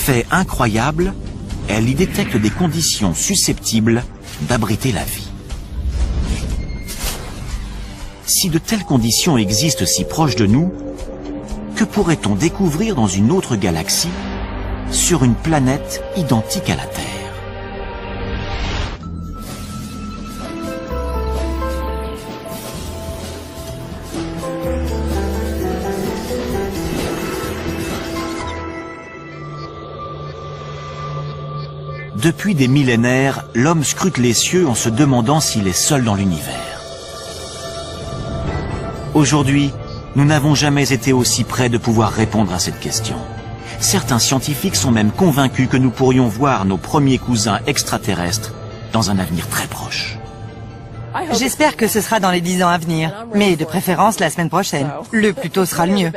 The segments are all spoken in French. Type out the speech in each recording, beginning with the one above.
Fait incroyable, elle y détecte des conditions susceptibles d'abriter la vie. Si de telles conditions existent si proches de nous, que pourrait-on découvrir dans une autre galaxie, sur une planète identique à la Terre? Depuis des millénaires, l'homme scrute les cieux en se demandant s'il est seul dans l'univers. Aujourd'hui, nous n'avons jamais été aussi près de pouvoir répondre à cette question. Certains scientifiques sont même convaincus que nous pourrions voir nos premiers cousins extraterrestres dans un avenir très proche. J'espère que ce sera dans les 10 ans à venir, mais de préférence la semaine prochaine. Le plus tôt sera le mieux.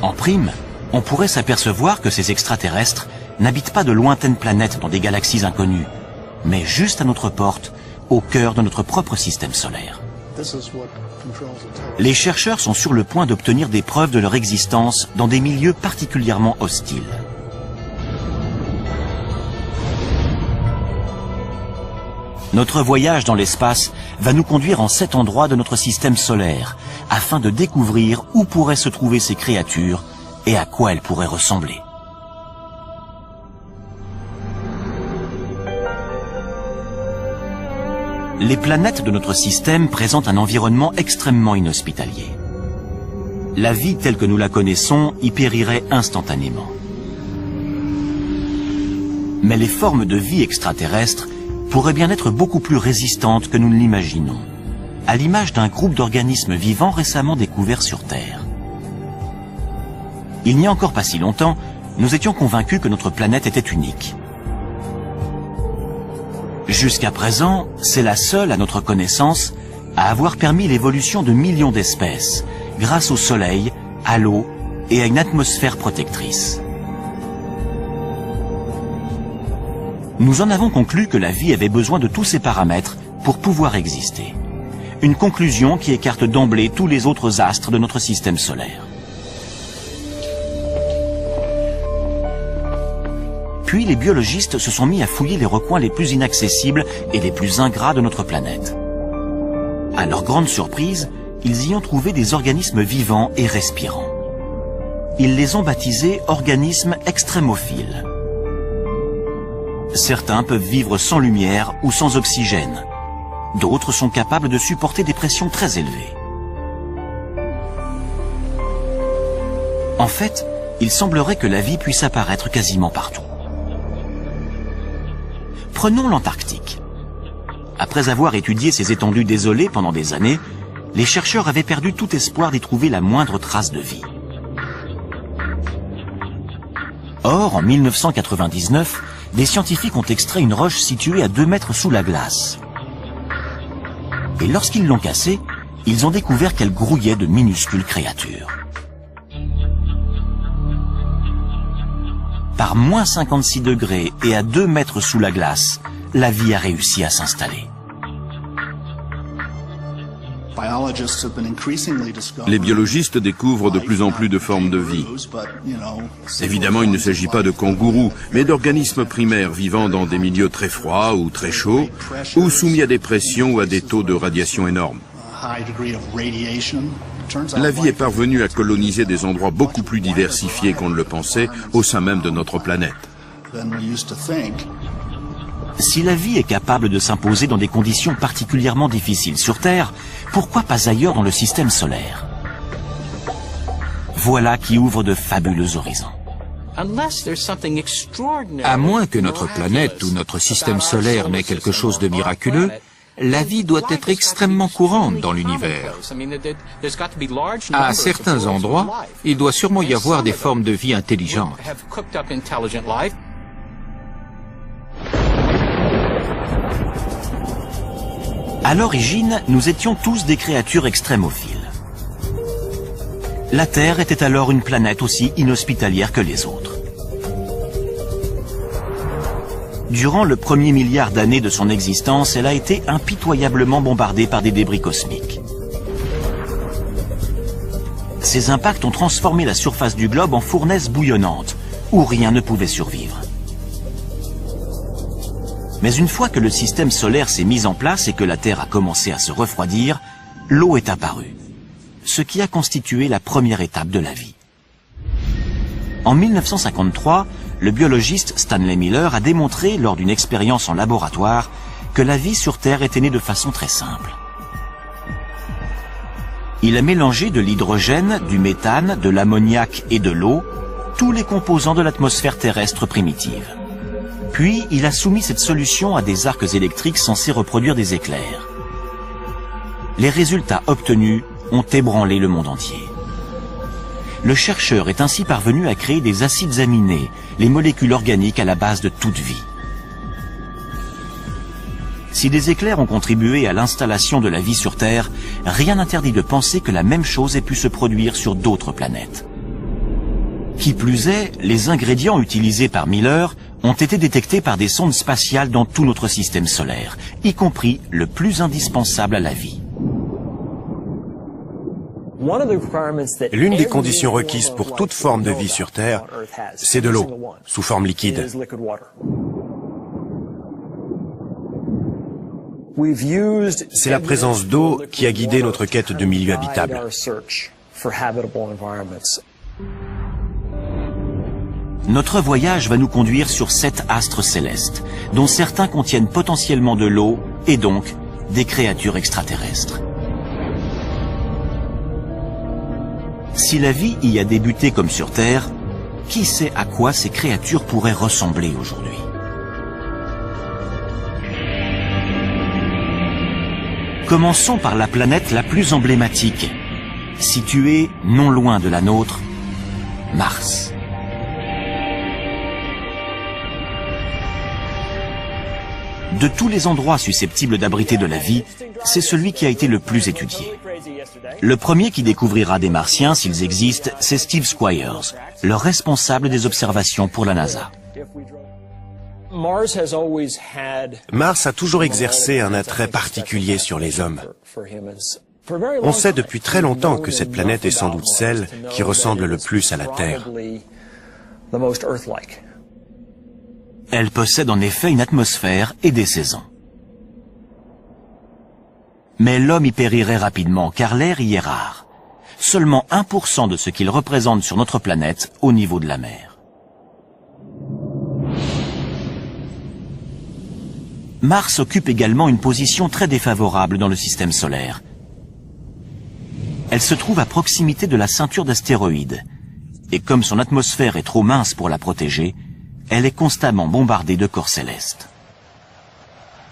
En prime, on pourrait s'apercevoir que ces extraterrestres n'habitent pas de lointaines planètes dans des galaxies inconnues, mais juste à notre porte, au cœur de notre propre système solaire. Les chercheurs sont sur le point d'obtenir des preuves de leur existence dans des milieux particulièrement hostiles. Notre voyage dans l'espace va nous conduire en 7 endroits de notre système solaire, afin de découvrir où pourraient se trouver ces créatures et à quoi elles pourraient ressembler. Les planètes de notre système présentent un environnement extrêmement inhospitalier. La vie telle que nous la connaissons y périrait instantanément. Mais les formes de vie extraterrestres pourraient bien être beaucoup plus résistantes que nous ne l'imaginons, à l'image d'un groupe d'organismes vivants récemment découverts sur Terre. Il n'y a encore pas si longtemps, nous étions convaincus que notre planète était unique. Jusqu'à présent, c'est la seule, à notre connaissance, à avoir permis l'évolution de millions d'espèces, grâce au Soleil, à l'eau et à une atmosphère protectrice. Nous en avons conclu que la vie avait besoin de tous ces paramètres pour pouvoir exister. Une conclusion qui écarte d'emblée tous les autres astres de notre système solaire. Puis les biologistes se sont mis à fouiller les recoins les plus inaccessibles et les plus ingrats de notre planète. À leur grande surprise, ils y ont trouvé des organismes vivants et respirants. Ils les ont baptisés organismes extrémophiles. Certains peuvent vivre sans lumière ou sans oxygène. D'autres sont capables de supporter des pressions très élevées. En fait, il semblerait que la vie puisse apparaître quasiment partout. Prenons l'Antarctique. Après avoir étudié ces étendues désolées pendant des années, les chercheurs avaient perdu tout espoir d'y trouver la moindre trace de vie. Or, en 1999, des scientifiques ont extrait une roche située à 2 mètres sous la glace. Et lorsqu'ils l'ont cassée, ils ont découvert qu'elle grouillait de minuscules créatures. Par moins 56 degrés et à 2 mètres sous la glace, la vie a réussi à s'installer. Les biologistes découvrent de plus en plus de formes de vie. Évidemment, il ne s'agit pas de kangourous, mais d'organismes primaires vivant dans des milieux très froids ou très chauds, ou soumis à des pressions ou à des taux de radiation énormes. La vie est parvenue à coloniser des endroits beaucoup plus diversifiés qu'on ne le pensait au sein même de notre planète. Si la vie est capable de s'imposer dans des conditions particulièrement difficiles sur Terre, pourquoi pas ailleurs dans le système solaire? Voilà qui ouvre de fabuleux horizons. À moins que notre planète ou notre système solaire n'ait quelque chose de miraculeux, la vie doit être extrêmement courante dans l'univers. À certains endroits, il doit sûrement y avoir des formes de vie intelligentes. À l'origine, nous étions tous des créatures extrémophiles. La Terre était alors une planète aussi inhospitalière que les autres. Durant le premier milliard d'années de son existence, elle a été impitoyablement bombardée par des débris cosmiques. Ces impacts ont transformé la surface du globe en fournaise bouillonnante, où rien ne pouvait survivre. Mais une fois que le système solaire s'est mis en place et que la Terre a commencé à se refroidir, l'eau est apparue, ce qui a constitué la première étape de la vie. En 1953, le biologiste Stanley Miller a démontré lors d'une expérience en laboratoire que la vie sur Terre était née de façon très simple. Il a mélangé de l'hydrogène, du méthane, de l'ammoniac et de l'eau, tous les composants de l'atmosphère terrestre primitive. Puis, il a soumis cette solution à des arcs électriques censés reproduire des éclairs. Les résultats obtenus ont ébranlé le monde entier. Le chercheur est ainsi parvenu à créer des acides aminés, les molécules organiques à la base de toute vie. Si des éclairs ont contribué à l'installation de la vie sur Terre, rien n'interdit de penser que la même chose ait pu se produire sur d'autres planètes. Qui plus est, les ingrédients utilisés par Miller ont été détectés par des sondes spatiales dans tout notre système solaire, y compris le plus indispensable à la vie. L'une des conditions requises pour toute forme de vie sur Terre, c'est de l'eau, sous forme liquide. C'est la présence d'eau qui a guidé notre quête de milieux habitables. Notre voyage va nous conduire sur 7 astres célestes, dont certains contiennent potentiellement de l'eau et donc des créatures extraterrestres. Si la vie y a débuté comme sur Terre, qui sait à quoi ces créatures pourraient ressembler aujourd'hui? Commençons par la planète la plus emblématique, située non loin de la nôtre, Mars. De tous les endroits susceptibles d'abriter de la vie, c'est celui qui a été le plus étudié. Le premier qui découvrira des Martiens, s'ils existent, c'est Steve Squyres, le responsable des observations pour la NASA. Mars a toujours exercé un attrait particulier sur les hommes. On sait depuis très longtemps que cette planète est sans doute celle qui ressemble le plus à la Terre. Elle possède en effet une atmosphère et des saisons. Mais l'homme y périrait rapidement car l'air y est rare. Seulement 1% de ce qu'il représente sur notre planète au niveau de la mer. Mars occupe également une position très défavorable dans le système solaire. Elle se trouve à proximité de la ceinture d'astéroïdes. Et comme son atmosphère est trop mince pour la protéger, elle est constamment bombardée de corps célestes.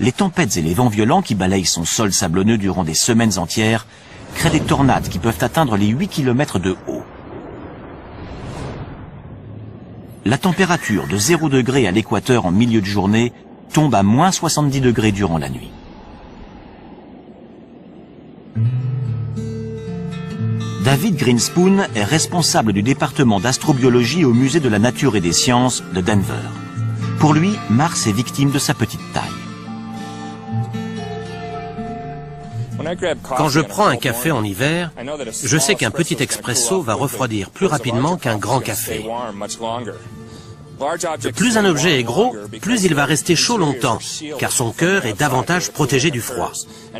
Les tempêtes et les vents violents qui balayent son sol sablonneux durant des semaines entières créent des tornades qui peuvent atteindre les 8 km de haut. La température de 0 degré à l'équateur en milieu de journée tombe à moins 70 degrés durant la nuit. David Greenspoon est responsable du département d'astrobiologie au Musée de la Nature et des Sciences de Denver. Pour lui, Mars est victime de sa petite taille. Quand je prends un café en hiver, je sais qu'un petit expresso va refroidir plus rapidement qu'un grand café. Plus un objet est gros, plus il va rester chaud longtemps, car son cœur est davantage protégé du froid.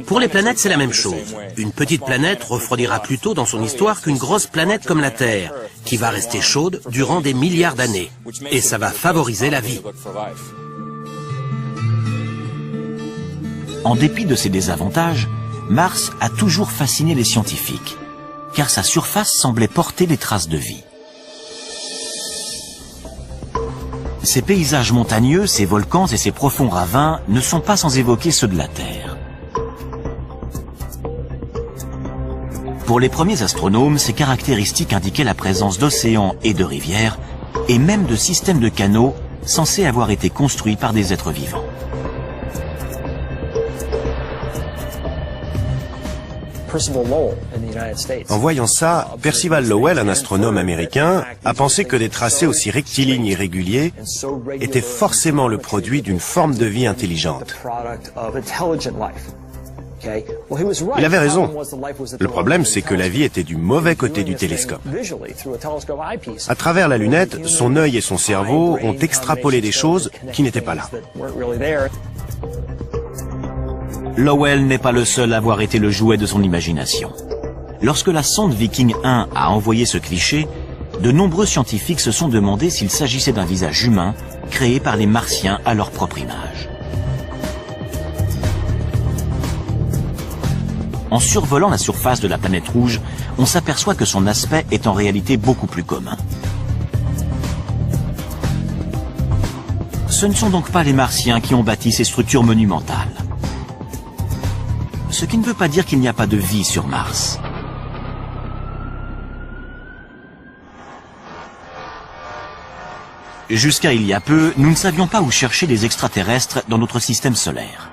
Pour les planètes, c'est la même chose. Une petite planète refroidira plus tôt dans son histoire qu'une grosse planète comme la Terre, qui va rester chaude durant des milliards d'années. Et ça va favoriser la vie. En dépit de ses désavantages, Mars a toujours fasciné les scientifiques, car sa surface semblait porter des traces de vie. Ces paysages montagneux, ces volcans et ces profonds ravins ne sont pas sans évoquer ceux de la Terre. Pour les premiers astronomes, ces caractéristiques indiquaient la présence d'océans et de rivières, et même de systèmes de canaux censés avoir été construits par des êtres vivants. En voyant ça, Percival Lowell, un astronome américain, a pensé que des tracés aussi rectilignes et réguliers étaient forcément le produit d'une forme de vie intelligente. Il avait raison. Le problème, c'est que la vie était du mauvais côté du télescope. À travers la lunette, son œil et son cerveau ont extrapolé des choses qui n'étaient pas là. Lowell n'est pas le seul à avoir été le jouet de son imagination. Lorsque la sonde Viking 1 a envoyé ce cliché, de nombreux scientifiques se sont demandé s'il s'agissait d'un visage humain créé par les Martiens à leur propre image. En survolant la surface de la planète rouge, on s'aperçoit que son aspect est en réalité beaucoup plus commun. Ce ne sont donc pas les Martiens qui ont bâti ces structures monumentales. Ce qui ne veut pas dire qu'il n'y a pas de vie sur Mars. Jusqu'à il y a peu, nous ne savions pas où chercher des extraterrestres dans notre système solaire.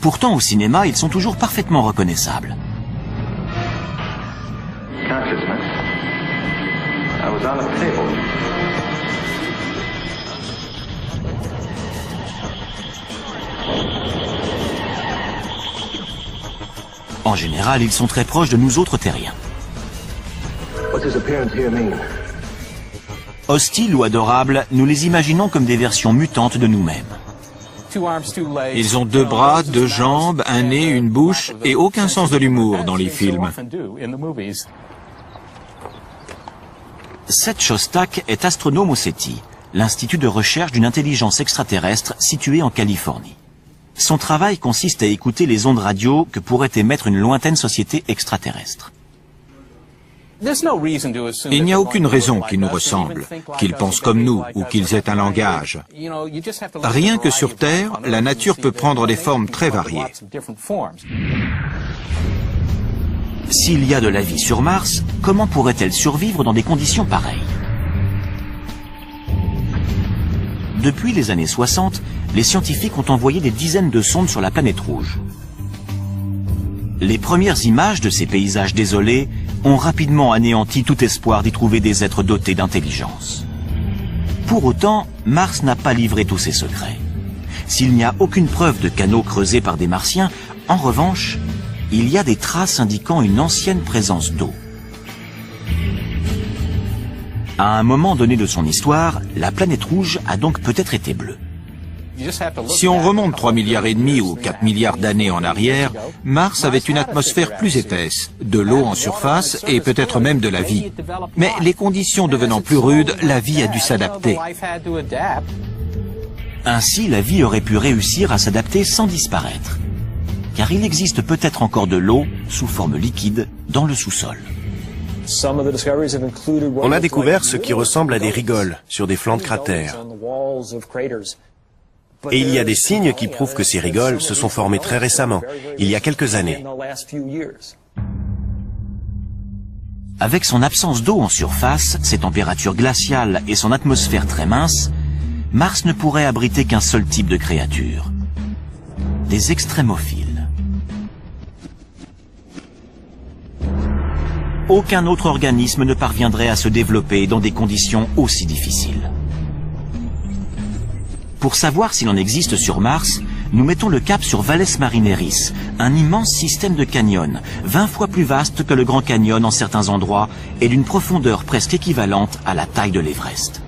Pourtant, au cinéma, ils sont toujours parfaitement reconnaissables. En général, ils sont très proches de nous autres terriens. Hostiles ou adorables, nous les imaginons comme des versions mutantes de nous-mêmes. Ils ont 2 bras, 2 jambes, un nez, une bouche et aucun sens de l'humour dans les films. Seth Shostak est astronome au SETI, l'institut de recherche d'une intelligence extraterrestre situé en Californie. Son travail consiste à écouter les ondes radio que pourrait émettre une lointaine société extraterrestre. Il n'y a aucune raison qu'ils nous ressemblent, qu'ils pensent comme nous ou qu'ils aient un langage. Rien que sur Terre, la nature peut prendre des formes très variées. S'il y a de la vie sur Mars, comment pourrait-elle survivre dans des conditions pareilles? Depuis les années 60, les scientifiques ont envoyé des dizaines de sondes sur la planète rouge. Les premières images de ces paysages désolés ont rapidement anéanti tout espoir d'y trouver des êtres dotés d'intelligence. Pour autant, Mars n'a pas livré tous ses secrets. S'il n'y a aucune preuve de canaux creusés par des Martiens, en revanche, il y a des traces indiquant une ancienne présence d'eau. À un moment donné de son histoire, la planète rouge a donc peut-être été bleue. Si on remonte 3,5 milliards ou 4 milliards d'années en arrière, Mars avait une atmosphère plus épaisse, de l'eau en surface et peut-être même de la vie. Mais les conditions devenant plus rudes, la vie a dû s'adapter. Ainsi, la vie aurait pu réussir à s'adapter sans disparaître. Car il existe peut-être encore de l'eau, sous forme liquide, dans le sous-sol. On a découvert ce qui ressemble à des rigoles sur des flancs de cratères. Et il y a des signes qui prouvent que ces rigoles se sont formées très récemment, il y a quelques années. Avec son absence d'eau en surface, ses températures glaciales et son atmosphère très mince, Mars ne pourrait abriter qu'un seul type de créature. Des extrémophiles. Aucun autre organisme ne parviendrait à se développer dans des conditions aussi difficiles. Pour savoir s'il en existe sur Mars, nous mettons le cap sur Valles Marineris, un immense système de canyons, 20 fois plus vaste que le Grand Canyon en certains endroits et d'une profondeur presque équivalente à la taille de l'Everest.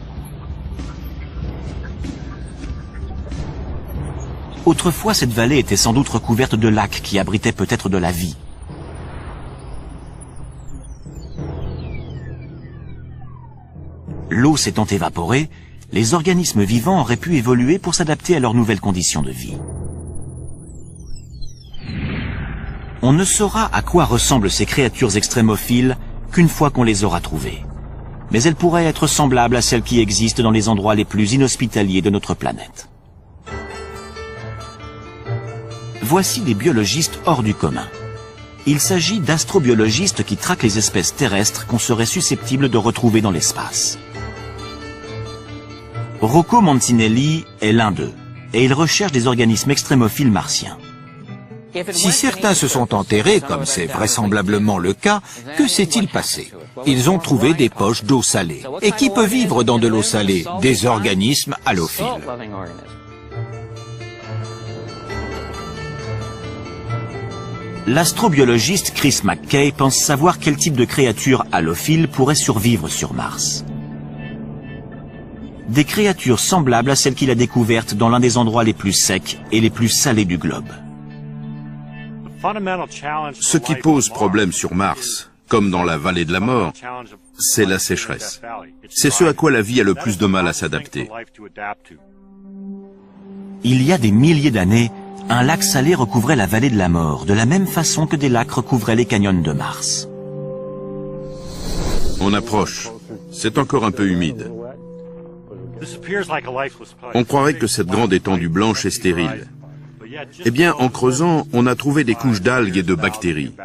Autrefois, cette vallée était sans doute recouverte de lacs qui abritaient peut-être de la vie. L'eau s'étant évaporée, les organismes vivants auraient pu évoluer pour s'adapter à leurs nouvelles conditions de vie. On ne saura à quoi ressemblent ces créatures extrémophiles qu'une fois qu'on les aura trouvées. Mais elles pourraient être semblables à celles qui existent dans les endroits les plus inhospitaliers de notre planète. Voici des biologistes hors du commun. Il s'agit d'astrobiologistes qui traquent les espèces terrestres qu'on serait susceptible de retrouver dans l'espace. Rocco Mancinelli est l'un d'eux, et il recherche des organismes extrémophiles martiens. Si certains se sont enterrés, comme c'est vraisemblablement le cas, que s'est-il passé? Ils ont trouvé des poches d'eau salée. Et qui peut vivre dans de l'eau salée? Des organismes halophiles. L'astrobiologiste Chris McKay pense savoir quel type de créature halophile pourrait survivre sur Mars. Des créatures semblables à celles qu'il a découvertes dans l'un des endroits les plus secs et les plus salés du globe. Ce qui pose problème sur Mars, comme dans la vallée de la mort, c'est la sécheresse. C'est ce à quoi la vie a le plus de mal à s'adapter. Il y a des milliers d'années, un lac salé recouvrait la vallée de la mort, de la même façon que des lacs recouvraient les canyons de Mars. On approche. C'est encore un peu humide. On croirait que cette grande étendue blanche est stérile. Eh bien, en creusant, on a trouvé des couches d'algues et de bactéries.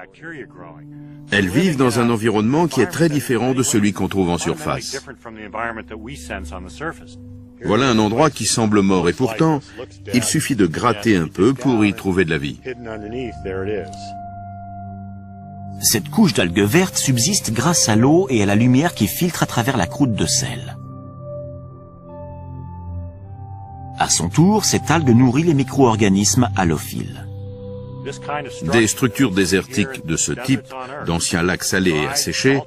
Elles vivent dans un environnement qui est très différent de celui qu'on trouve en surface. Voilà un endroit qui semble mort et pourtant, il suffit de gratter un peu pour y trouver de la vie. Cette couche d'algues vertes subsiste grâce à l'eau et à la lumière qui filtre à travers la croûte de sel. À son tour, cette algue nourrit les micro-organismes halophiles. Des structures désertiques de ce type, d'anciens lacs salés et asséchés,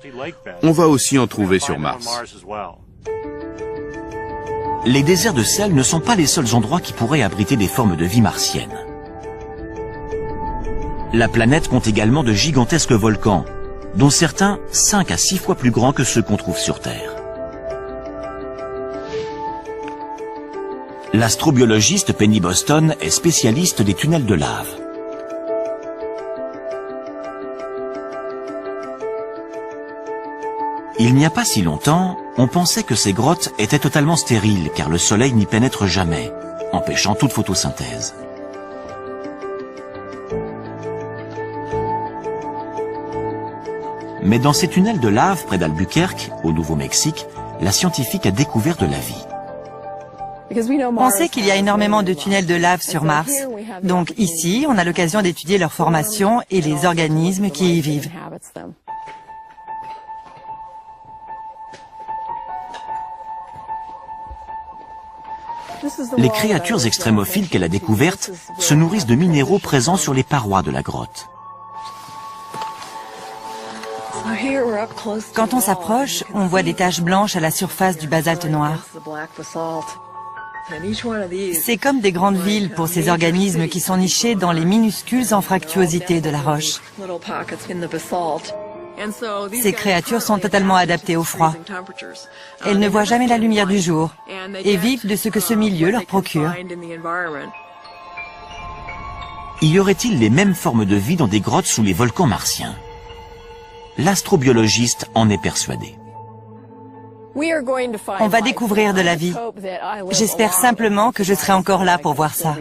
on va aussi en trouver sur Mars. Les déserts de sel ne sont pas les seuls endroits qui pourraient abriter des formes de vie martiennes. La planète compte également de gigantesques volcans, dont certains 5 à 6 fois plus grands que ceux qu'on trouve sur Terre. L'astrobiologiste Penny Boston est spécialiste des tunnels de lave. Il n'y a pas si longtemps, on pensait que ces grottes étaient totalement stériles car le soleil n'y pénètre jamais, empêchant toute photosynthèse. Mais dans ces tunnels de lave près d'Albuquerque, au Nouveau-Mexique, la scientifique a découvert de la vie. On sait qu'il y a énormément de tunnels de lave sur Mars. Donc ici, on a l'occasion d'étudier leur formation et les organismes qui y vivent. Les créatures extrémophiles qu'elle a découvertes se nourrissent de minéraux présents sur les parois de la grotte. Quand on s'approche, on voit des taches blanches à la surface du basalte noir. C'est comme des grandes villes pour ces organismes qui sont nichés dans les minuscules anfractuosités de la roche. Ces créatures sont totalement adaptées au froid. Elles ne voient jamais la lumière du jour et vivent de ce que ce milieu leur procure. Y aurait-il les mêmes formes de vie dans des grottes sous les volcans martiens? L'astrobiologiste en est persuadé. On va découvrir de la vie. J'espère simplement que je serai encore là pour voir ça.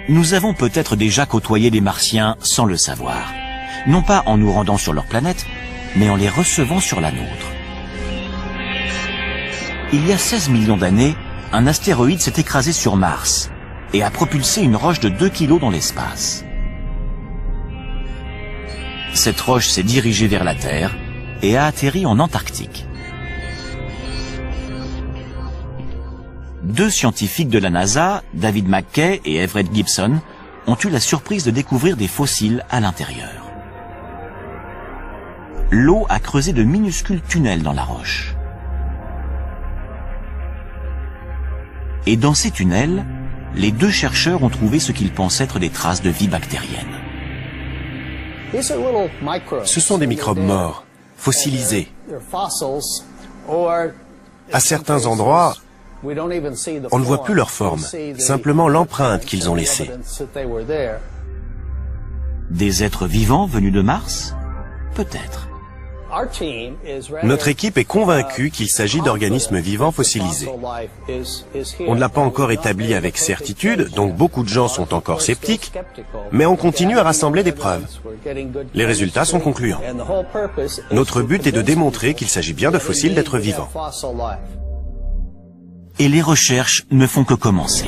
Nous avons peut-être déjà côtoyé des Martiens sans le savoir. Non pas en nous rendant sur leur planète, mais en les recevant sur la nôtre. Il y a 16 millions d'années, un astéroïde s'est écrasé sur Mars et a propulsé une roche de 2 kilos dans l'espace. Cette roche s'est dirigée vers la Terre et a atterri en Antarctique. 2 scientifiques de la NASA, David McKay et Everett Gibson, ont eu la surprise de découvrir des fossiles à l'intérieur. L'eau a creusé de minuscules tunnels dans la roche. Et dans ces tunnels, les 2 chercheurs ont trouvé ce qu'ils pensent être des traces de vie bactérienne. Ce sont des microbes morts, fossilisés. À certains endroits, on ne voit plus leur forme, simplement l'empreinte qu'ils ont laissée. Des êtres vivants venus de Mars? Peut-être. Notre équipe est convaincue qu'il s'agit d'organismes vivants fossilisés. On ne l'a pas encore établi avec certitude, donc beaucoup de gens sont encore sceptiques, mais on continue à rassembler des preuves. Les résultats sont concluants. Notre but est de démontrer qu'il s'agit bien de fossiles d'êtres vivants. Et les recherches ne font que commencer.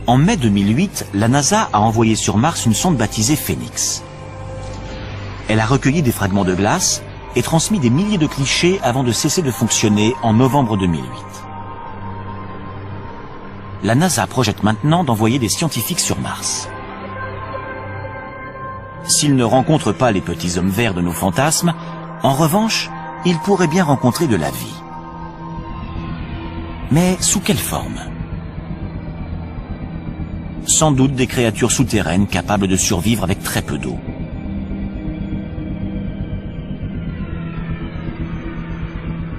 En mai 2008, la NASA a envoyé sur Mars une sonde baptisée Phoenix. Elle a recueilli des fragments de glace et transmis des milliers de clichés avant de cesser de fonctionner en novembre 2008. la NASA projette maintenant d'envoyer des scientifiques sur Mars. S'ils ne rencontrent pas les petits hommes verts de nos fantasmes, en revanche, ils pourraient bien rencontrer de la vie. Mais sous quelle forme? Sans doute des créatures souterraines capables de survivre avec très peu d'eau.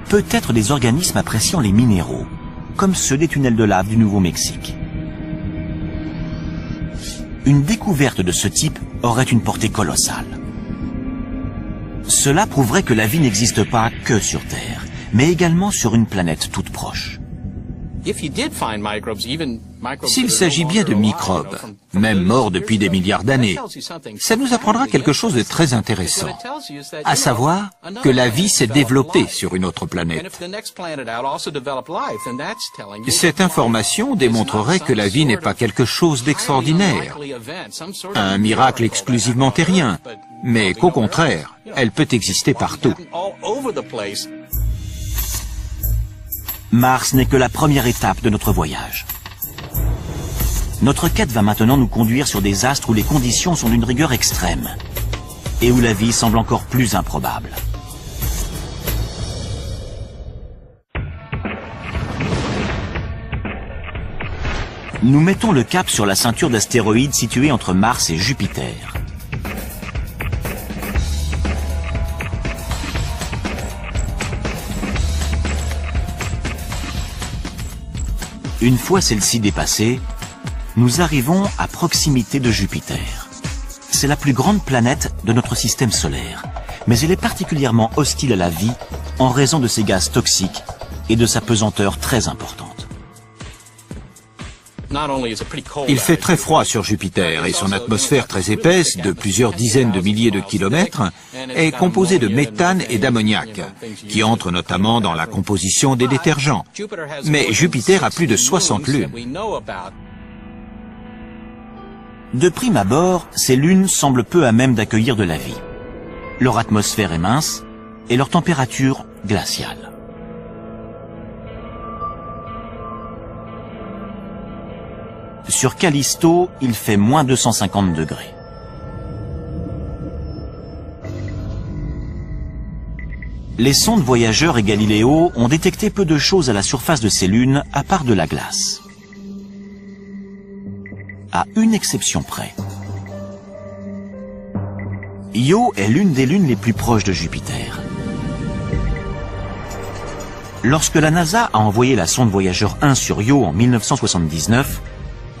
Peut-être des organismes appréciant les minéraux, comme ceux des tunnels de lave du Nouveau-Mexique. Une découverte de ce type aurait une portée colossale. Cela prouverait que la vie n'existe pas que sur Terre, mais également sur une planète toute proche. S'il s'agit bien de microbes, même morts depuis des milliards d'années, ça nous apprendra quelque chose de très intéressant, à savoir que la vie s'est développée sur une autre planète. Cette information démontrerait que la vie n'est pas quelque chose d'extraordinaire, un miracle exclusivement terrien, mais qu'au contraire, elle peut exister partout. Mars n'est que la première étape de notre voyage. Notre quête va maintenant nous conduire sur des astres où les conditions sont d'une rigueur extrême et où la vie semble encore plus improbable. Nous mettons le cap sur la ceinture d'astéroïdes située entre Mars et Jupiter. Une fois celle-ci dépassée, nous arrivons à proximité de Jupiter. C'est la plus grande planète de notre système solaire, mais elle est particulièrement hostile à la vie en raison de ses gaz toxiques et de sa pesanteur très importante. Il fait très froid sur Jupiter et son atmosphère très épaisse, de plusieurs dizaines de milliers de kilomètres, est composée de méthane et d'ammoniac, qui entrent notamment dans la composition des détergents. Mais Jupiter a plus de 60 lunes. De prime abord, ces lunes semblent peu à même d'accueillir de la vie. Leur atmosphère est mince et leur température glaciale. Sur Callisto, il fait moins 250 degrés. Les sondes Voyageur et Galileo ont détecté peu de choses à la surface de ces lunes, à part de la glace. À une exception près. Io est l'une des lunes les plus proches de Jupiter. Lorsque la NASA a envoyé la sonde Voyageur 1 sur Io en 1979,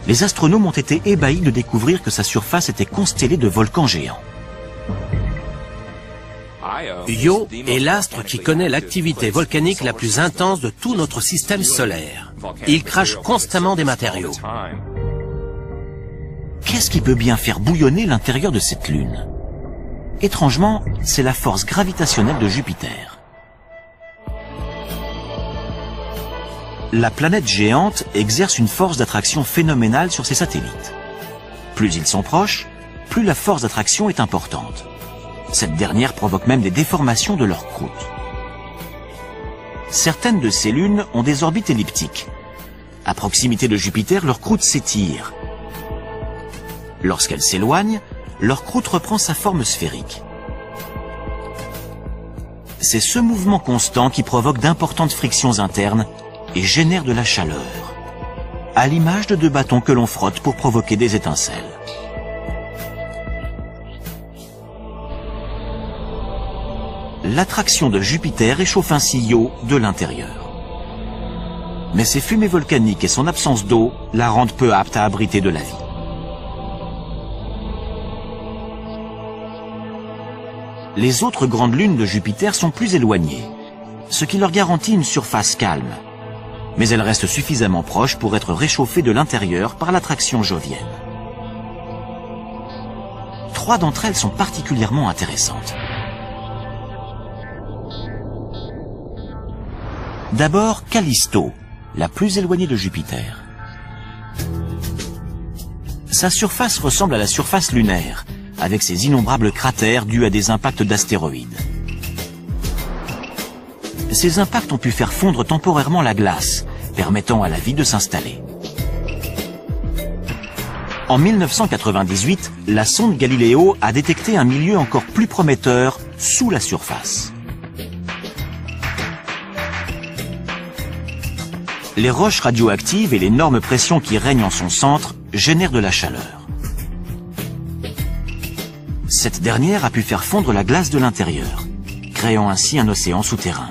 les astronomes ont été ébahis de découvrir que sa surface était constellée de volcans géants. Io est l'astre qui connaît l'activité volcanique la plus intense de tout notre système solaire. Il crache constamment des matériaux. Qu'est-ce qui peut bien faire bouillonner l'intérieur de cette lune? Étrangement, c'est la force gravitationnelle de Jupiter. La planète géante exerce une force d'attraction phénoménale sur ses satellites. Plus ils sont proches, plus la force d'attraction est importante. Cette dernière provoque même des déformations de leur croûte. Certaines de ces lunes ont des orbites elliptiques. À proximité de Jupiter, leur croûte s'étire. Lorsqu'elle s'éloigne, leur croûte reprend sa forme sphérique. C'est ce mouvement constant qui provoque d'importantes frictions internes et génère de la chaleur, à l'image de deux bâtons que l'on frotte pour provoquer des étincelles. L'attraction de Jupiter réchauffe ainsi Io de l'intérieur. Mais ses fumées volcaniques et son absence d'eau la rendent peu apte à abriter de la vie. Les autres grandes lunes de Jupiter sont plus éloignées, ce qui leur garantit une surface calme. Mais elles restent suffisamment proches pour être réchauffées de l'intérieur par l'attraction jovienne. 3 d'entre elles sont particulièrement intéressantes. D'abord, Callisto, la plus éloignée de Jupiter. Sa surface ressemble à la surface lunaire, avec ses innombrables cratères dus à des impacts d'astéroïdes. Ces impacts ont pu faire fondre temporairement la glace, permettant à la vie de s'installer. En 1998, la sonde Galileo a détecté un milieu encore plus prometteur sous la surface. Les roches radioactives et l'énorme pression qui règne en son centre génèrent de la chaleur. Cette dernière a pu faire fondre la glace de l'intérieur, créant ainsi un océan souterrain.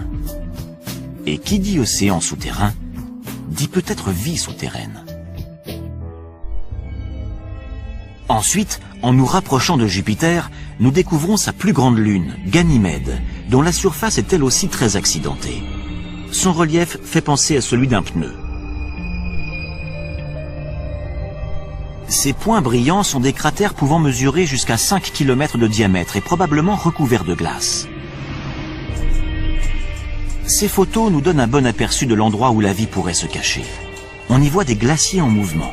Et qui dit océan souterrain, dit peut-être vie souterraine. Ensuite, en nous rapprochant de Jupiter, nous découvrons sa plus grande lune, Ganymède, dont la surface est elle aussi très accidentée. Son relief fait penser à celui d'un pneu. Ces points brillants sont des cratères pouvant mesurer jusqu'à 5 km de diamètre et probablement recouverts de glace. Ces photos nous donnent un bon aperçu de l'endroit où la vie pourrait se cacher. On y voit des glaciers en mouvement.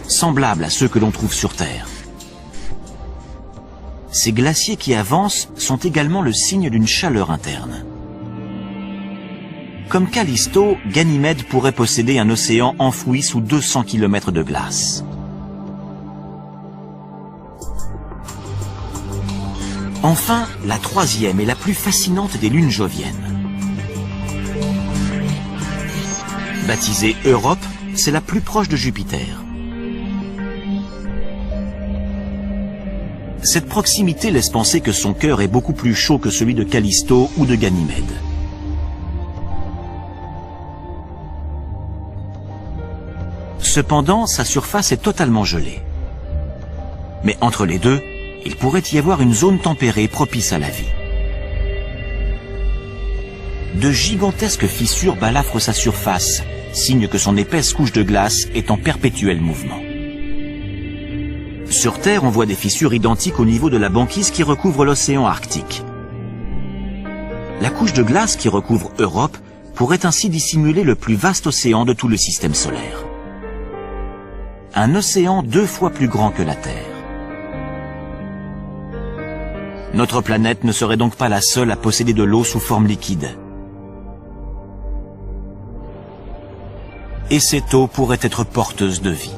Semblables à ceux que l'on trouve sur Terre. Ces glaciers qui avancent sont également le signe d'une chaleur interne. Comme Callisto, Ganymède pourrait posséder un océan enfoui sous 200 km de glace. Enfin, la troisième et la plus fascinante des lunes joviennes. Baptisée Europe, c'est la plus proche de Jupiter. Cette proximité laisse penser que son cœur est beaucoup plus chaud que celui de Callisto ou de Ganymède. Cependant, sa surface est totalement gelée. Mais entre les deux, il pourrait y avoir une zone tempérée propice à la vie. De gigantesques fissures balafrent sa surface, signe que son épaisse couche de glace est en perpétuel mouvement. Sur Terre, on voit des fissures identiques au niveau de la banquise qui recouvre l'océan Arctique. La couche de glace qui recouvre Europe pourrait ainsi dissimuler le plus vaste océan de tout le système solaire. Un océan 2 fois plus grand que la Terre. Notre planète ne serait donc pas la seule à posséder de l'eau sous forme liquide. Et cette eau pourrait être porteuse de vie.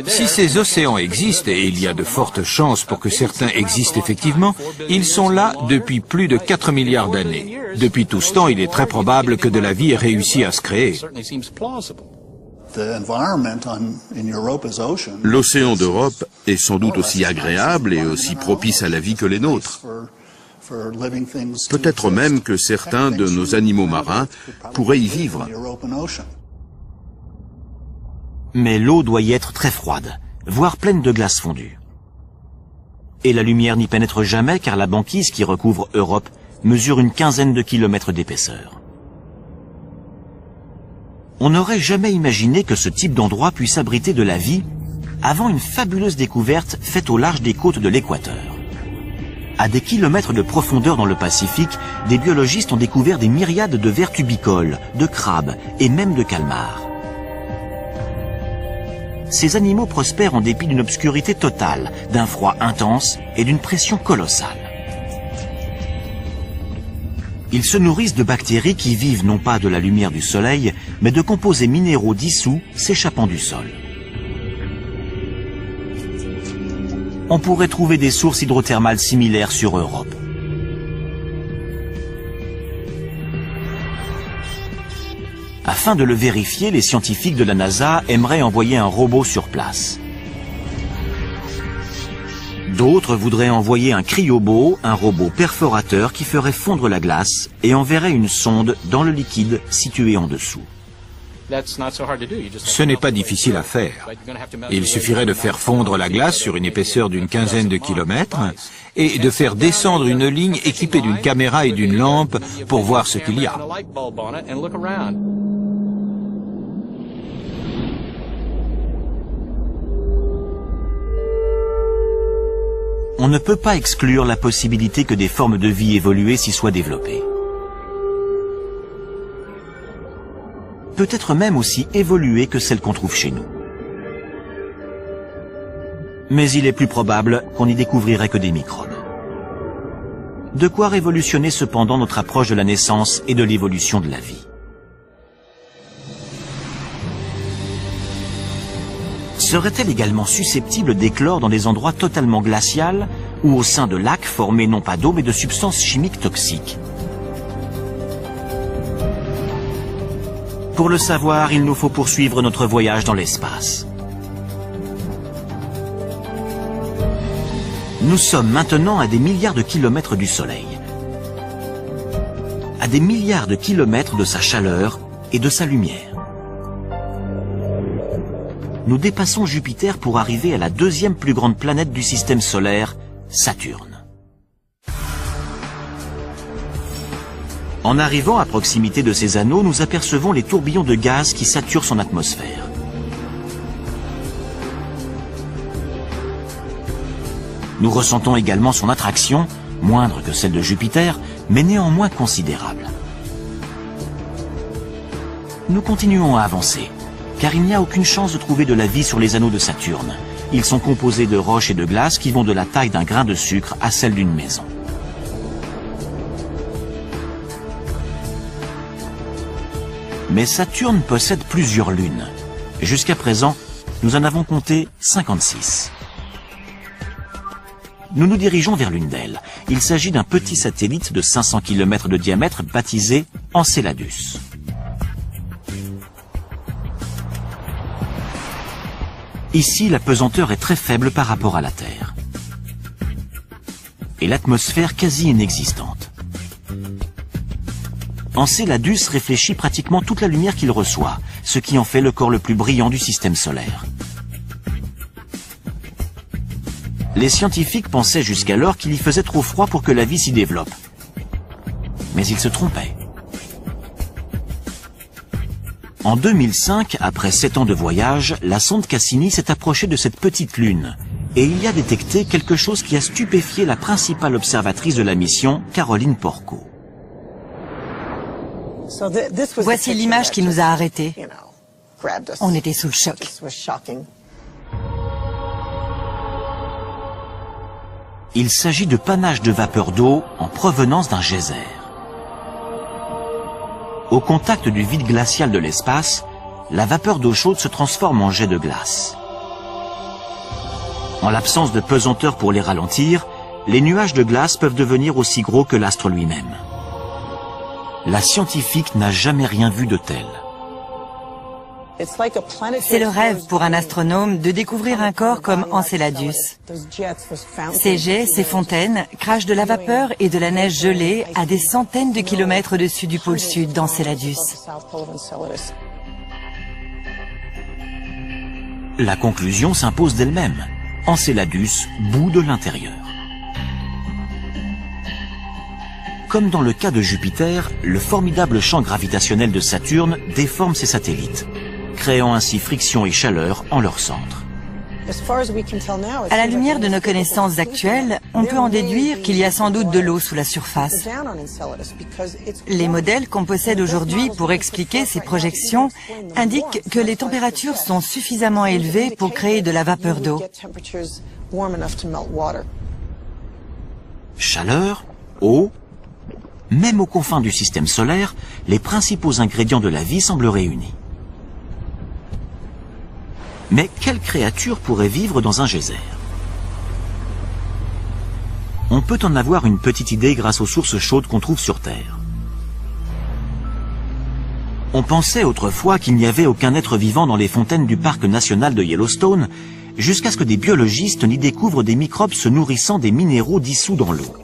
Si ces océans existent, et il y a de fortes chances pour que certains existent effectivement, ils sont là depuis plus de 4 milliards d'années. Depuis tout ce temps, il est très probable que de la vie ait réussi à se créer. L'océan d'Europe est sans doute aussi agréable et aussi propice à la vie que les nôtres. Peut-être même que certains de nos animaux marins pourraient y vivre. Mais l'eau doit y être très froide, voire pleine de glace fondue. Et la lumière n'y pénètre jamais car la banquise qui recouvre Europe mesure une quinzaine de kilomètres d'épaisseur. On n'aurait jamais imaginé que ce type d'endroit puisse abriter de la vie avant une fabuleuse découverte faite au large des côtes de l'équateur. À des kilomètres de profondeur dans le Pacifique, des biologistes ont découvert des myriades de vers tubicoles, de crabes et même de calmars. Ces animaux prospèrent en dépit d'une obscurité totale, d'un froid intense et d'une pression colossale. Ils se nourrissent de bactéries qui vivent non pas de la lumière du soleil, mais de composés minéraux dissous s'échappant du sol. On pourrait trouver des sources hydrothermales similaires sur Europe. Afin de le vérifier, les scientifiques de la NASA aimeraient envoyer un robot sur place. D'autres voudraient envoyer un cryobo, un robot perforateur qui ferait fondre la glace et enverrait une sonde dans le liquide situé en dessous. Ce n'est pas difficile à faire. Il suffirait de faire fondre la glace sur une épaisseur d'une quinzaine de kilomètres et de faire descendre une ligne équipée d'une caméra et d'une lampe pour voir ce qu'il y a. On ne peut pas exclure la possibilité que des formes de vie évoluées s'y soient développées. Peut-être même aussi évoluées que celles qu'on trouve chez nous. Mais il est plus probable qu'on n'y découvrirait que des microbes. De quoi révolutionner cependant notre approche de la naissance et de l'évolution de la vie. Serait-elle également susceptible d'éclore dans des endroits totalement glacials ou au sein de lacs formés non pas d'eau mais de substances chimiques toxiques? Pour le savoir, il nous faut poursuivre notre voyage dans l'espace. Nous sommes maintenant à des milliards de kilomètres du Soleil, à des milliards de kilomètres de sa chaleur et de sa lumière. Nous dépassons Jupiter pour arriver à la deuxième plus grande planète du système solaire, Saturne. En arrivant à proximité de ces anneaux, nous apercevons les tourbillons de gaz qui saturent son atmosphère. Nous ressentons également son attraction, moindre que celle de Jupiter, mais néanmoins considérable. Nous continuons à avancer, car il n'y a aucune chance de trouver de la vie sur les anneaux de Saturne. Ils sont composés de roches et de glace qui vont de la taille d'un grain de sucre à celle d'une maison. Mais Saturne possède plusieurs lunes. Jusqu'à présent, nous en avons compté 56. Nous nous dirigeons vers l'une d'elles. Il s'agit d'un petit satellite de 500 km de diamètre baptisé Enceladus. Ici, la pesanteur est très faible par rapport à la Terre. Et l'atmosphère quasi inexistante. Enceladus réfléchit pratiquement toute la lumière qu'il reçoit, ce qui en fait le corps le plus brillant du système solaire. Les scientifiques pensaient jusqu'alors qu'il y faisait trop froid pour que la vie s'y développe. Mais ils se trompaient. En 2005, après 7 ans de voyage, la sonde Cassini s'est approchée de cette petite lune et il y a détecté quelque chose qui a stupéfié la principale observatrice de la mission, Caroline Porco. Voici l'image qui nous a arrêtés. On était sous le choc. Il s'agit de panaches de vapeur d'eau en provenance d'un geyser. Au contact du vide glacial de l'espace, la vapeur d'eau chaude se transforme en jet de glace. En l'absence de pesanteur pour les ralentir, les nuages de glace peuvent devenir aussi gros que l'astre lui-même. La scientifique n'a jamais rien vu de tel. C'est le rêve pour un astronome de découvrir un corps comme Enceladus. Ces jets, ces fontaines, crachent de la vapeur et de la neige gelée à des centaines de kilomètres au-dessus du pôle sud d'Enceladus. La conclusion s'impose d'elle-même. Enceladus bout de l'intérieur. Comme dans le cas de Jupiter, le formidable champ gravitationnel de Saturne déforme ses satellites, créant ainsi friction et chaleur en leur centre. À la lumière de nos connaissances actuelles, on peut en déduire qu'il y a sans doute de l'eau sous la surface. Les modèles qu'on possède aujourd'hui pour expliquer ces projections indiquent que les températures sont suffisamment élevées pour créer de la vapeur d'eau. Chaleur, eau, même aux confins du système solaire, les principaux ingrédients de la vie semblent réunis. Mais quelle créature pourrait vivre dans un geyser? On peut en avoir une petite idée grâce aux sources chaudes qu'on trouve sur Terre. On pensait autrefois qu'il n'y avait aucun être vivant dans les fontaines du parc national de Yellowstone, jusqu'à ce que des biologistes n'y découvrent des microbes se nourrissant des minéraux dissous dans l'eau.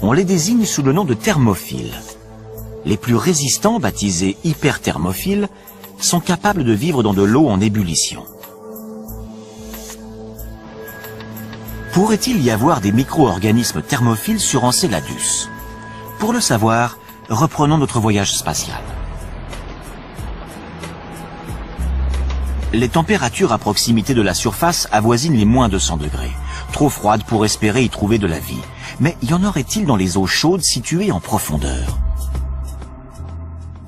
On les désigne sous le nom de thermophiles. Les plus résistants, baptisés hyperthermophiles, sont capables de vivre dans de l'eau en ébullition. Pourrait-il y avoir des micro-organismes thermophiles sur Enceladus? Pour le savoir, reprenons notre voyage spatial. Les températures à proximité de la surface avoisinent les moins 200 degrés, trop froides pour espérer y trouver de la vie. Mais y en aurait-il dans les eaux chaudes situées en profondeur?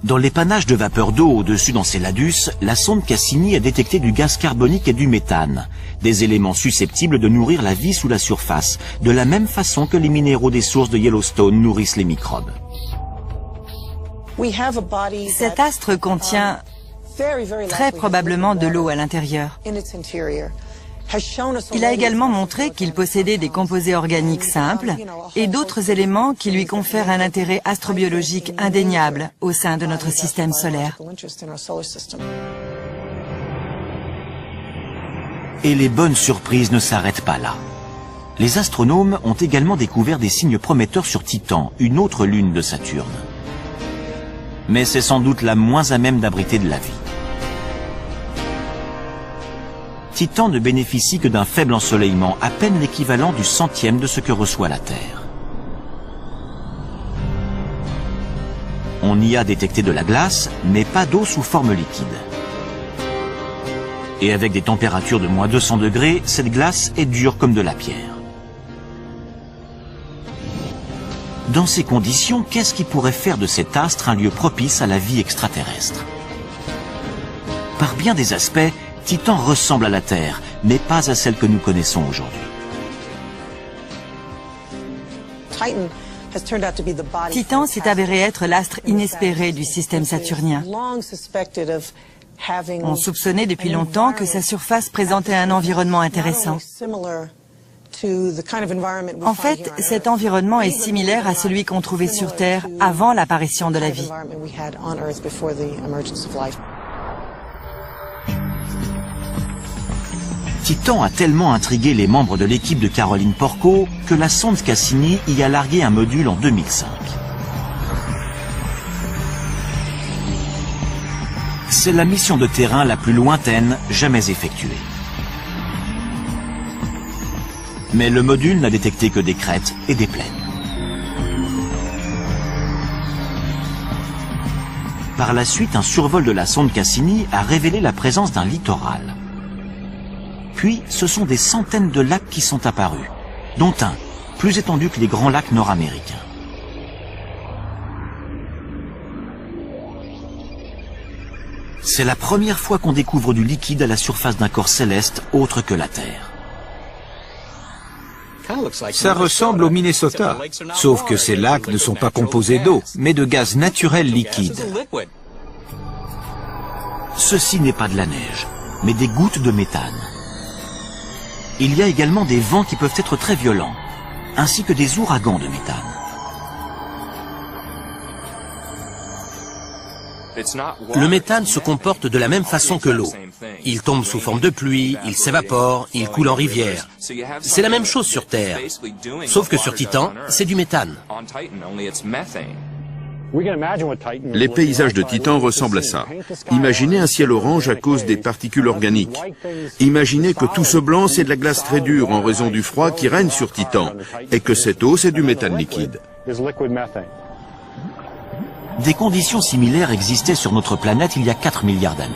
Dans l'épannage de vapeur d'eau au-dessus d'Enceladus, la sonde Cassini a détecté du gaz carbonique et du méthane, des éléments susceptibles de nourrir la vie sous la surface, de la même façon que les minéraux des sources de Yellowstone nourrissent les microbes. Cet astre contient très probablement de l'eau à l'intérieur. Il a également montré qu'il possédait des composés organiques simples et d'autres éléments qui lui confèrent un intérêt astrobiologique indéniable au sein de notre système solaire. Et les bonnes surprises ne s'arrêtent pas là. Les astronomes ont également découvert des signes prometteurs sur Titan, une autre lune de Saturne. Mais c'est sans doute la moins à même d'abriter de la vie. Titan ne bénéficie que d'un faible ensoleillement, à peine l'équivalent du centième de ce que reçoit la Terre. On y a détecté de la glace, mais pas d'eau sous forme liquide. Et avec des températures de moins 200 degrés, cette glace est dure comme de la pierre. Dans ces conditions, qu'est-ce qui pourrait faire de cet astre un lieu propice à la vie extraterrestre? Par bien des aspects, Titan ressemble à la Terre, mais pas à celle que nous connaissons aujourd'hui. Titan s'est avéré être l'astre inespéré du système saturnien. On soupçonnait depuis longtemps que sa surface présentait un environnement intéressant. En fait, cet environnement est similaire à celui qu'on trouvait sur Terre avant l'apparition de la vie. Titan a tellement intrigué les membres de l'équipe de Caroline Porco que la sonde Cassini y a largué un module en 2005. C'est la mission de terrain la plus lointaine jamais effectuée. Mais le module n'a détecté que des crêtes et des plaines. Par la suite, un survol de la sonde Cassini a révélé la présence d'un littoral. Puis, ce sont des centaines de lacs qui sont apparus, dont un, plus étendu que les grands lacs nord-américains. C'est la première fois qu'on découvre du liquide à la surface d'un corps céleste autre que la Terre. Ça ressemble au Minnesota, sauf que ces lacs ne sont pas composés d'eau, mais de gaz naturel liquide. Ceci n'est pas de la neige, mais des gouttes de méthane. Il y a également des vents qui peuvent être très violents, ainsi que des ouragans de méthane. Le méthane se comporte de la même façon que l'eau. Il tombe sous forme de pluie, il s'évapore, il coule en rivière. C'est la même chose sur Terre, sauf que sur Titan, c'est du méthane. Les paysages de Titan ressemblent à ça. Imaginez un ciel orange à cause des particules organiques. Imaginez que tout ce blanc, c'est de la glace très dure en raison du froid qui règne sur Titan, et que cette eau, c'est du méthane liquide. Des conditions similaires existaient sur notre planète il y a 4 milliards d'années.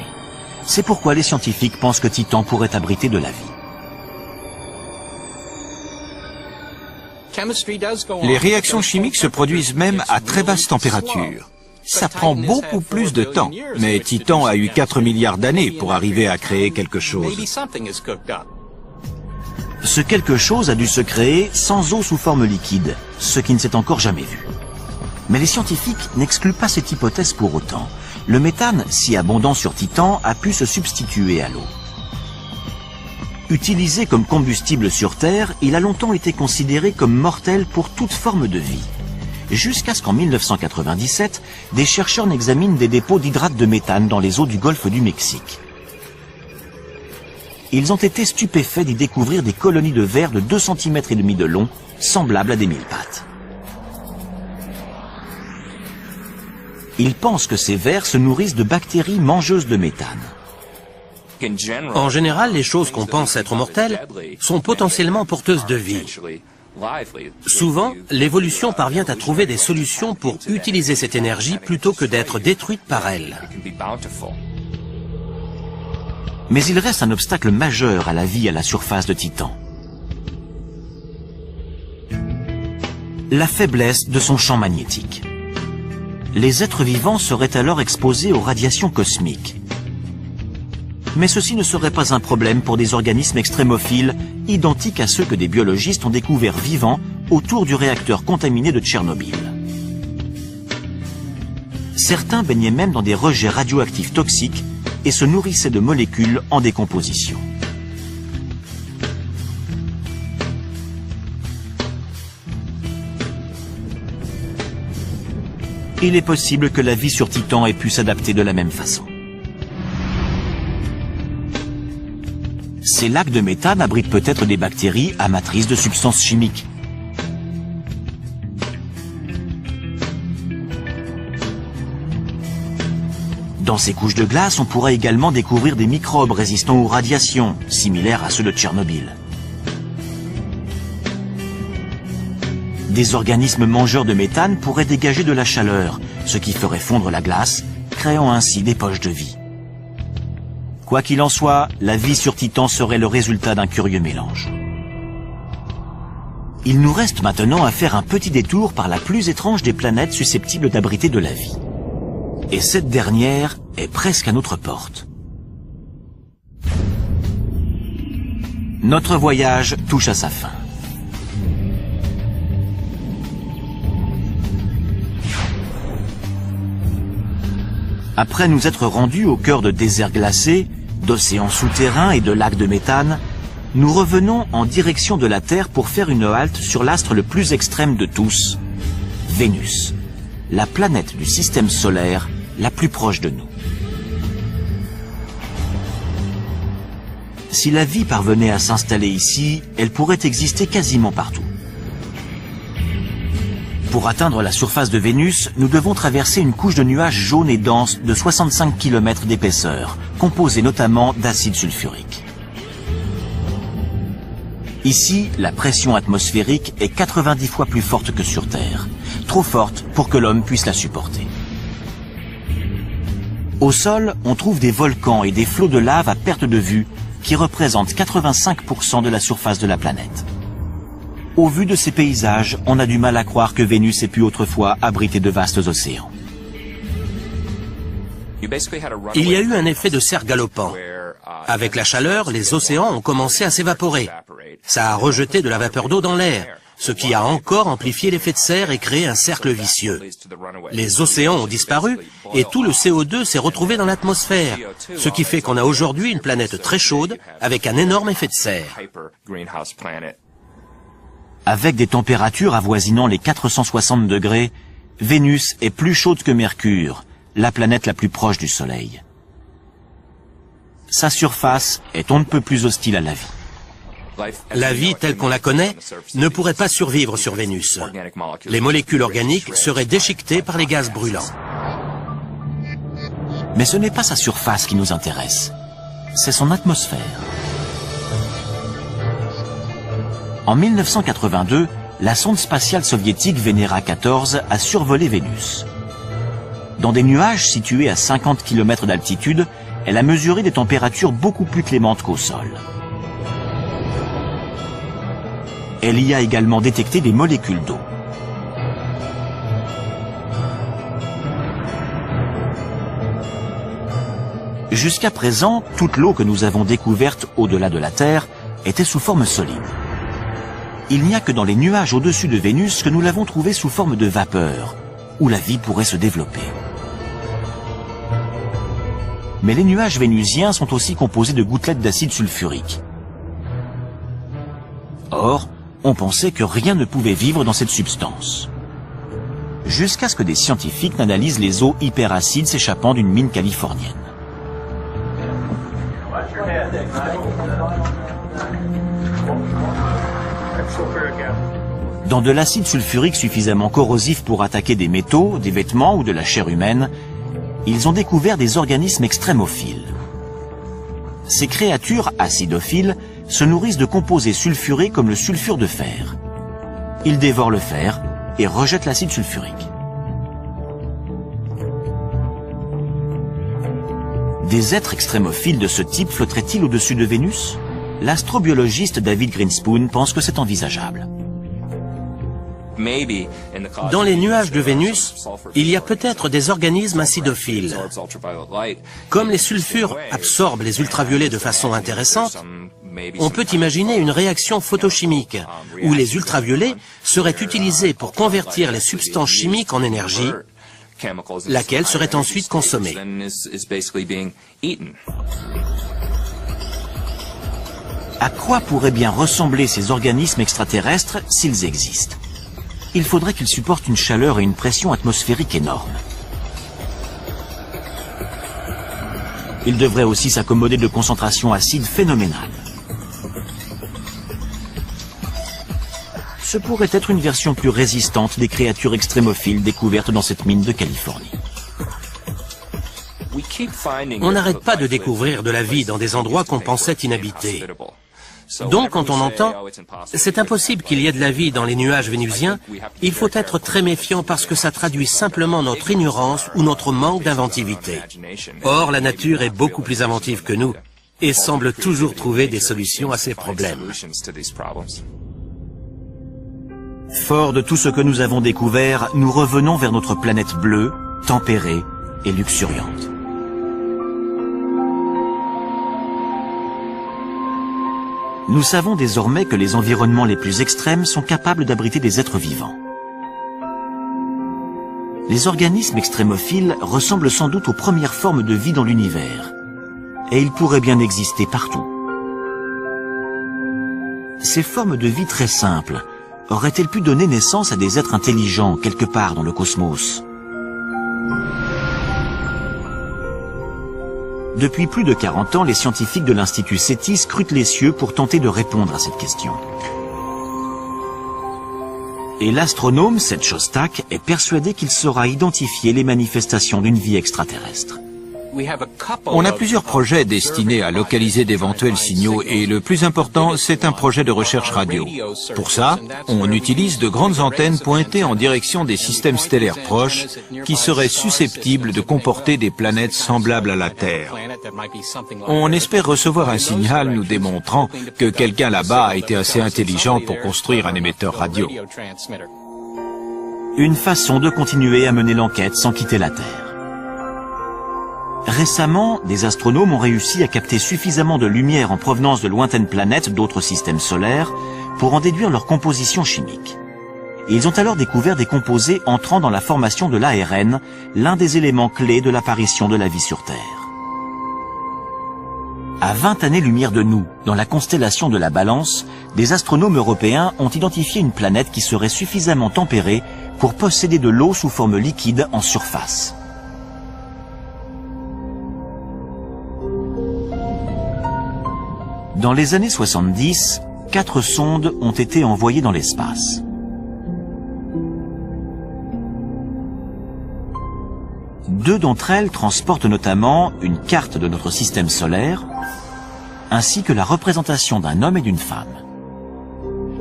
C'est pourquoi les scientifiques pensent que Titan pourrait abriter de la vie. Les réactions chimiques se produisent même à très basse température. Ça prend beaucoup plus de temps, mais Titan a eu 4 milliards d'années pour arriver à créer quelque chose. Ce quelque chose a dû se créer sans eau sous forme liquide, ce qui ne s'est encore jamais vu. Mais les scientifiques n'excluent pas cette hypothèse pour autant. Le méthane, si abondant sur Titan, a pu se substituer à l'eau. Utilisé comme combustible sur Terre, il a longtemps été considéré comme mortel pour toute forme de vie. Jusqu'à ce qu'en 1997, des chercheurs n'examinent des dépôts d'hydrate de méthane dans les eaux du golfe du Mexique. Ils ont été stupéfaits d'y découvrir des colonies de vers de 2,5 cm de long, semblables à des mille-pattes. Ils pensent que ces vers se nourrissent de bactéries mangeuses de méthane. En général, les choses qu'on pense être mortelles sont potentiellement porteuses de vie. Souvent, l'évolution parvient à trouver des solutions pour utiliser cette énergie plutôt que d'être détruite par elle. Mais il reste un obstacle majeur à la vie à la surface de Titan. La faiblesse de son champ magnétique. Les êtres vivants seraient alors exposés aux radiations cosmiques. Mais ceci ne serait pas un problème pour des organismes extrémophiles, identiques à ceux que des biologistes ont découverts vivants autour du réacteur contaminé de Tchernobyl. Certains baignaient même dans des rejets radioactifs toxiques et se nourrissaient de molécules en décomposition. Il est possible que la vie sur Titan ait pu s'adapter de la même façon. Ces lacs de méthane abritent peut-être des bactéries amatrices de substances chimiques. Dans ces couches de glace, on pourrait également découvrir des microbes résistants aux radiations, similaires à ceux de Tchernobyl. Des organismes mangeurs de méthane pourraient dégager de la chaleur, ce qui ferait fondre la glace, créant ainsi des poches de vie. Quoi qu'il en soit, la vie sur Titan serait le résultat d'un curieux mélange. Il nous reste maintenant à faire un petit détour par la plus étrange des planètes susceptibles d'abriter de la vie. Et cette dernière est presque à notre porte. Notre voyage touche à sa fin. Après nous être rendus au cœur de déserts glacés, d'océans souterrains et de lacs de méthane, nous revenons en direction de la Terre pour faire une halte sur l'astre le plus extrême de tous, Vénus, la planète du système solaire la plus proche de nous. Si la vie parvenait à s'installer ici, elle pourrait exister quasiment partout. Pour atteindre la surface de Vénus, nous devons traverser une couche de nuages jaunes et denses de 65 km d'épaisseur, composée notamment d'acide sulfurique. Ici, la pression atmosphérique est 90 fois plus forte que sur Terre, trop forte pour que l'homme puisse la supporter. Au sol, on trouve des volcans et des flots de lave à perte de vue qui représentent 85% de la surface de la planète. Au vu de ces paysages, on a du mal à croire que Vénus ait pu autrefois abriter de vastes océans. Il y a eu un effet de serre galopant. Avec la chaleur, les océans ont commencé à s'évaporer. Ça a rejeté de la vapeur d'eau dans l'air, ce qui a encore amplifié l'effet de serre et créé un cercle vicieux. Les océans ont disparu et tout le CO2 s'est retrouvé dans l'atmosphère, ce qui fait qu'on a aujourd'hui une planète très chaude avec un énorme effet de serre. Avec des températures avoisinant les 460 degrés, Vénus est plus chaude que Mercure, la planète la plus proche du Soleil. Sa surface est on ne peut plus hostile à la vie. La vie telle qu'on la connaît ne pourrait pas survivre sur Vénus. Les molécules organiques seraient déchiquetées par les gaz brûlants. Mais ce n'est pas sa surface qui nous intéresse, c'est son atmosphère. En 1982, la sonde spatiale soviétique Venera 14 a survolé Vénus. Dans des nuages situés à 50 km d'altitude, elle a mesuré des températures beaucoup plus clémentes qu'au sol. Elle y a également détecté des molécules d'eau. Jusqu'à présent, toute l'eau que nous avons découverte au-delà de la Terre était sous forme solide. Il n'y a que dans les nuages au-dessus de Vénus que nous l'avons trouvée sous forme de vapeur, où la vie pourrait se développer. Mais les nuages vénusiens sont aussi composés de gouttelettes d'acide sulfurique. Or, on pensait que rien ne pouvait vivre dans cette substance. Jusqu'à ce que des scientifiques n'analysent les eaux hyperacides s'échappant d'une mine californienne. Dans de l'acide sulfurique suffisamment corrosif pour attaquer des métaux, des vêtements ou de la chair humaine, ils ont découvert des organismes extrémophiles. Ces créatures acidophiles se nourrissent de composés sulfurés comme le sulfure de fer. Ils dévorent le fer et rejettent l'acide sulfurique. Des êtres extrémophiles de ce type flotteraient-ils au-dessus de Vénus? L'astrobiologiste David Grinspoon pense que c'est envisageable. Dans les nuages de Vénus, il y a peut-être des organismes acidophiles. Comme les sulfures absorbent les ultraviolets de façon intéressante, on peut imaginer une réaction photochimique où les ultraviolets seraient utilisés pour convertir les substances chimiques en énergie, laquelle serait ensuite consommée. À quoi pourraient bien ressembler ces organismes extraterrestres s'ils existent? Il faudrait qu'ils supportent une chaleur et une pression atmosphérique énormes. Ils devraient aussi s'accommoder de concentrations acides phénoménales. Ce pourrait être une version plus résistante des créatures extrémophiles découvertes dans cette mine de Californie. On n'arrête pas de découvrir de la vie dans des endroits qu'on pensait inhabités. Donc, quand on entend « c'est impossible qu'il y ait de la vie dans les nuages vénusiens », il faut être très méfiant parce que ça traduit simplement notre ignorance ou notre manque d'inventivité. Or, la nature est beaucoup plus inventive que nous et semble toujours trouver des solutions à ces problèmes. Fort de tout ce que nous avons découvert, nous revenons vers notre planète bleue, tempérée et luxuriante. Nous savons désormais que les environnements les plus extrêmes sont capables d'abriter des êtres vivants. Les organismes extrémophiles ressemblent sans doute aux premières formes de vie dans l'univers, et ils pourraient bien exister partout. Ces formes de vie très simples auraient-elles pu donner naissance à des êtres intelligents quelque part dans le cosmos? Depuis plus de 40 ans, les scientifiques de l'Institut SETI scrutent les cieux pour tenter de répondre à cette question. Et l'astronome Seth Shostak est persuadé qu'il saura identifier les manifestations d'une vie extraterrestre. On a plusieurs projets destinés à localiser d'éventuels signaux et le plus important, c'est un projet de recherche radio. Pour ça, on utilise de grandes antennes pointées en direction des systèmes stellaires proches qui seraient susceptibles de comporter des planètes semblables à la Terre. On espère recevoir un signal nous démontrant que quelqu'un là-bas a été assez intelligent pour construire un émetteur radio. Une façon de continuer à mener l'enquête sans quitter la Terre. Récemment, des astronomes ont réussi à capter suffisamment de lumière en provenance de lointaines planètes d'autres systèmes solaires pour en déduire leur composition chimique. Et ils ont alors découvert des composés entrant dans la formation de l'ARN, l'un des éléments clés de l'apparition de la vie sur Terre. À 20 années-lumière de nous, dans la constellation de la Balance, des astronomes européens ont identifié une planète qui serait suffisamment tempérée pour posséder de l'eau sous forme liquide en surface. Dans les années 70, 4 sondes ont été envoyées dans l'espace. Deux d'entre elles transportent notamment une carte de notre système solaire, ainsi que la représentation d'un homme et d'une femme.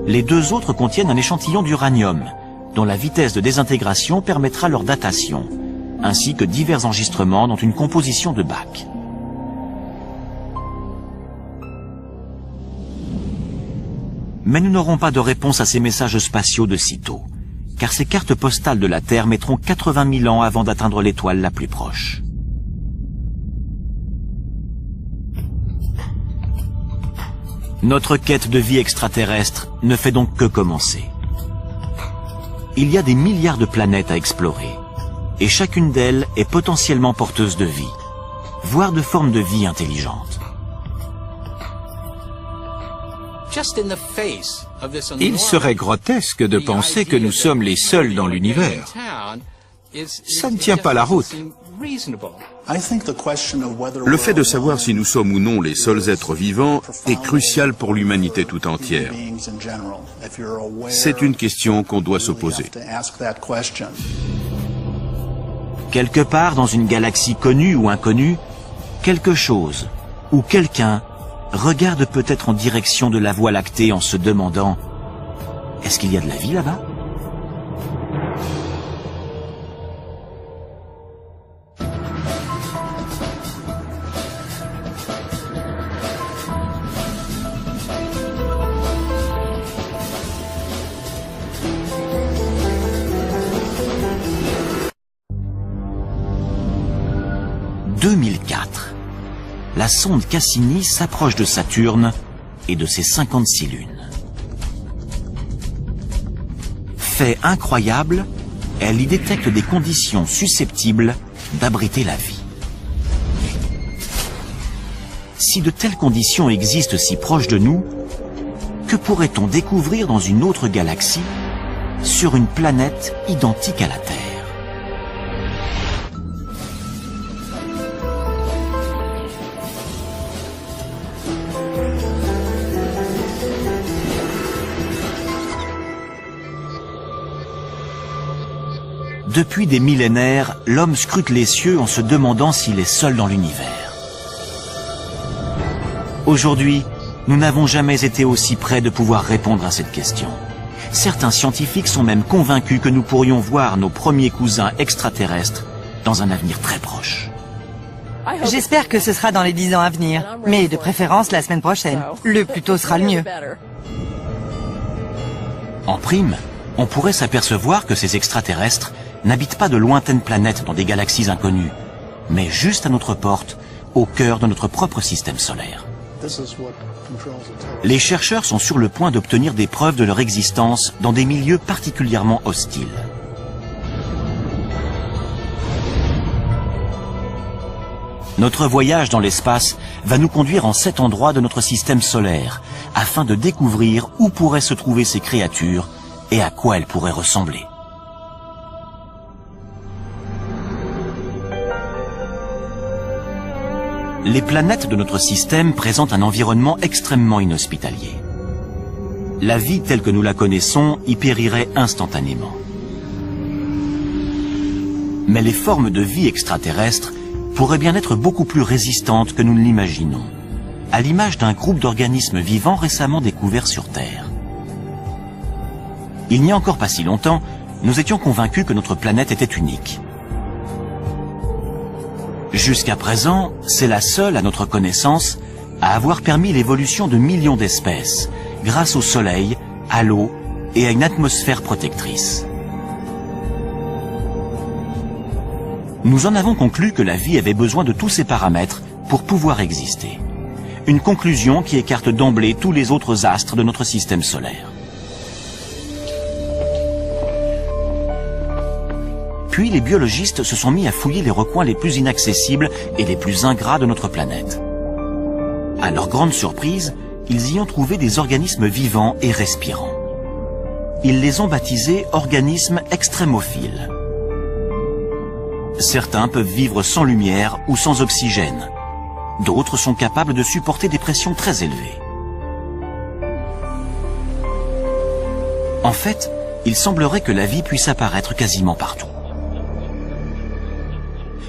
Les deux autres contiennent un échantillon d'uranium, dont la vitesse de désintégration permettra leur datation, ainsi que divers enregistrements dont une composition de Bach. Mais nous n'aurons pas de réponse à ces messages spatiaux de sitôt, car ces cartes postales de la Terre mettront 80 000 ans avant d'atteindre l'étoile la plus proche. Notre quête de vie extraterrestre ne fait donc que commencer. Il y a des milliards de planètes à explorer, et chacune d'elles est potentiellement porteuse de vie, voire de formes de vie intelligentes. Il serait grotesque de penser que nous sommes les seuls dans l'univers. Ça ne tient pas la route. Le fait de savoir si nous sommes ou non les seuls êtres vivants est crucial pour l'humanité tout entière. C'est une question qu'on doit se poser. Quelque part dans une galaxie connue ou inconnue, quelque chose ou quelqu'un regarde peut-être en direction de la Voie lactée en se demandant « Est-ce qu'il y a de la vie là-bas » 2004. La sonde Cassini s'approche de Saturne et de ses 56 lunes. Fait incroyable, elle y détecte des conditions susceptibles d'abriter la vie. Si de telles conditions existent si proches de nous, que pourrait-on découvrir dans une autre galaxie, sur une planète identique à la Terre ? Depuis des millénaires, l'homme scrute les cieux en se demandant s'il est seul dans l'univers. Aujourd'hui, nous n'avons jamais été aussi près de pouvoir répondre à cette question. Certains scientifiques sont même convaincus que nous pourrions voir nos premiers cousins extraterrestres dans un avenir très proche. J'espère que ce sera dans les 10 ans à venir, mais de préférence la semaine prochaine. Le plus tôt sera le mieux. En prime, on pourrait s'apercevoir que ces extraterrestres n'habitent pas de lointaines planètes dans des galaxies inconnues, mais juste à notre porte, au cœur de notre propre système solaire. Les chercheurs sont sur le point d'obtenir des preuves de leur existence dans des milieux particulièrement hostiles. Notre voyage dans l'espace va nous conduire en 7 endroits de notre système solaire, afin de découvrir où pourraient se trouver ces créatures et à quoi elles pourraient ressembler. Les planètes de notre système présentent un environnement extrêmement inhospitalier. La vie telle que nous la connaissons y périrait instantanément. Mais les formes de vie extraterrestres pourraient bien être beaucoup plus résistantes que nous ne l'imaginons, à l'image d'un groupe d'organismes vivants récemment découverts sur Terre. Il n'y a encore pas si longtemps, nous étions convaincus que notre planète était unique. Jusqu'à présent, c'est la seule, à notre connaissance, à avoir permis l'évolution de millions d'espèces, grâce au Soleil, à l'eau et à une atmosphère protectrice. Nous en avons conclu que la vie avait besoin de tous ces paramètres pour pouvoir exister. Une conclusion qui écarte d'emblée tous les autres astres de notre système solaire. Puis les biologistes se sont mis à fouiller les recoins les plus inaccessibles et les plus ingrats de notre planète. À leur grande surprise, ils y ont trouvé des organismes vivants et respirants. Ils les ont baptisés organismes extrémophiles. Certains peuvent vivre sans lumière ou sans oxygène. D'autres sont capables de supporter des pressions très élevées. En fait, il semblerait que la vie puisse apparaître quasiment partout.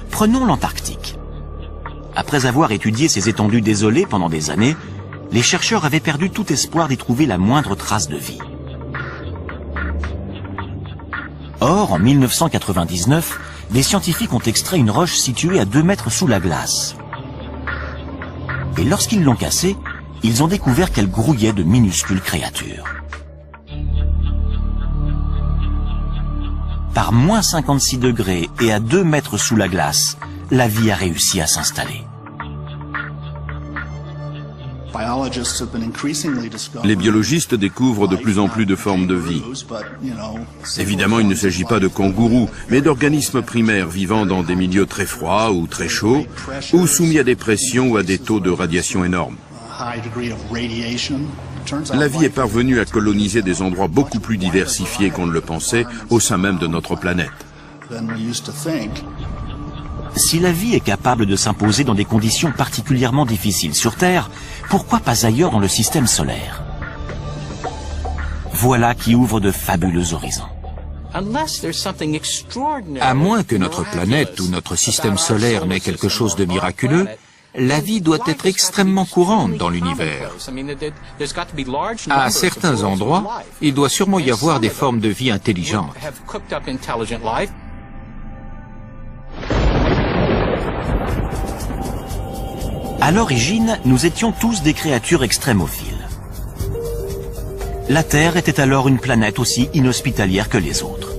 Prenons l'Antarctique. Après avoir étudié ces étendues désolées pendant des années, les chercheurs avaient perdu tout espoir d'y trouver la moindre trace de vie. Or, en 1999, des scientifiques ont extrait une roche située à 2 mètres sous la glace. Et lorsqu'ils l'ont cassée, ils ont découvert qu'elle grouillait de minuscules créatures. Par moins 56 degrés et à 2 mètres sous la glace, la vie a réussi à s'installer. Les biologistes découvrent de plus en plus de formes de vie. Évidemment, il ne s'agit pas de kangourous, mais d'organismes primaires vivant dans des milieux très froids ou très chauds, ou soumis à des pressions ou à des taux de radiation énormes. La vie est parvenue à coloniser des endroits beaucoup plus diversifiés qu'on ne le pensait au sein même de notre planète. Si la vie est capable de s'imposer dans des conditions particulièrement difficiles sur Terre, pourquoi pas ailleurs dans le système solaire? Voilà qui ouvre de fabuleux horizons. À moins que notre planète ou notre système solaire n'ait quelque chose de miraculeux, la vie doit être extrêmement courante dans l'univers. À certains endroits, il doit sûrement y avoir des formes de vie intelligentes. À l'origine, nous étions tous des créatures extrémophiles. La Terre était alors une planète aussi inhospitalière que les autres.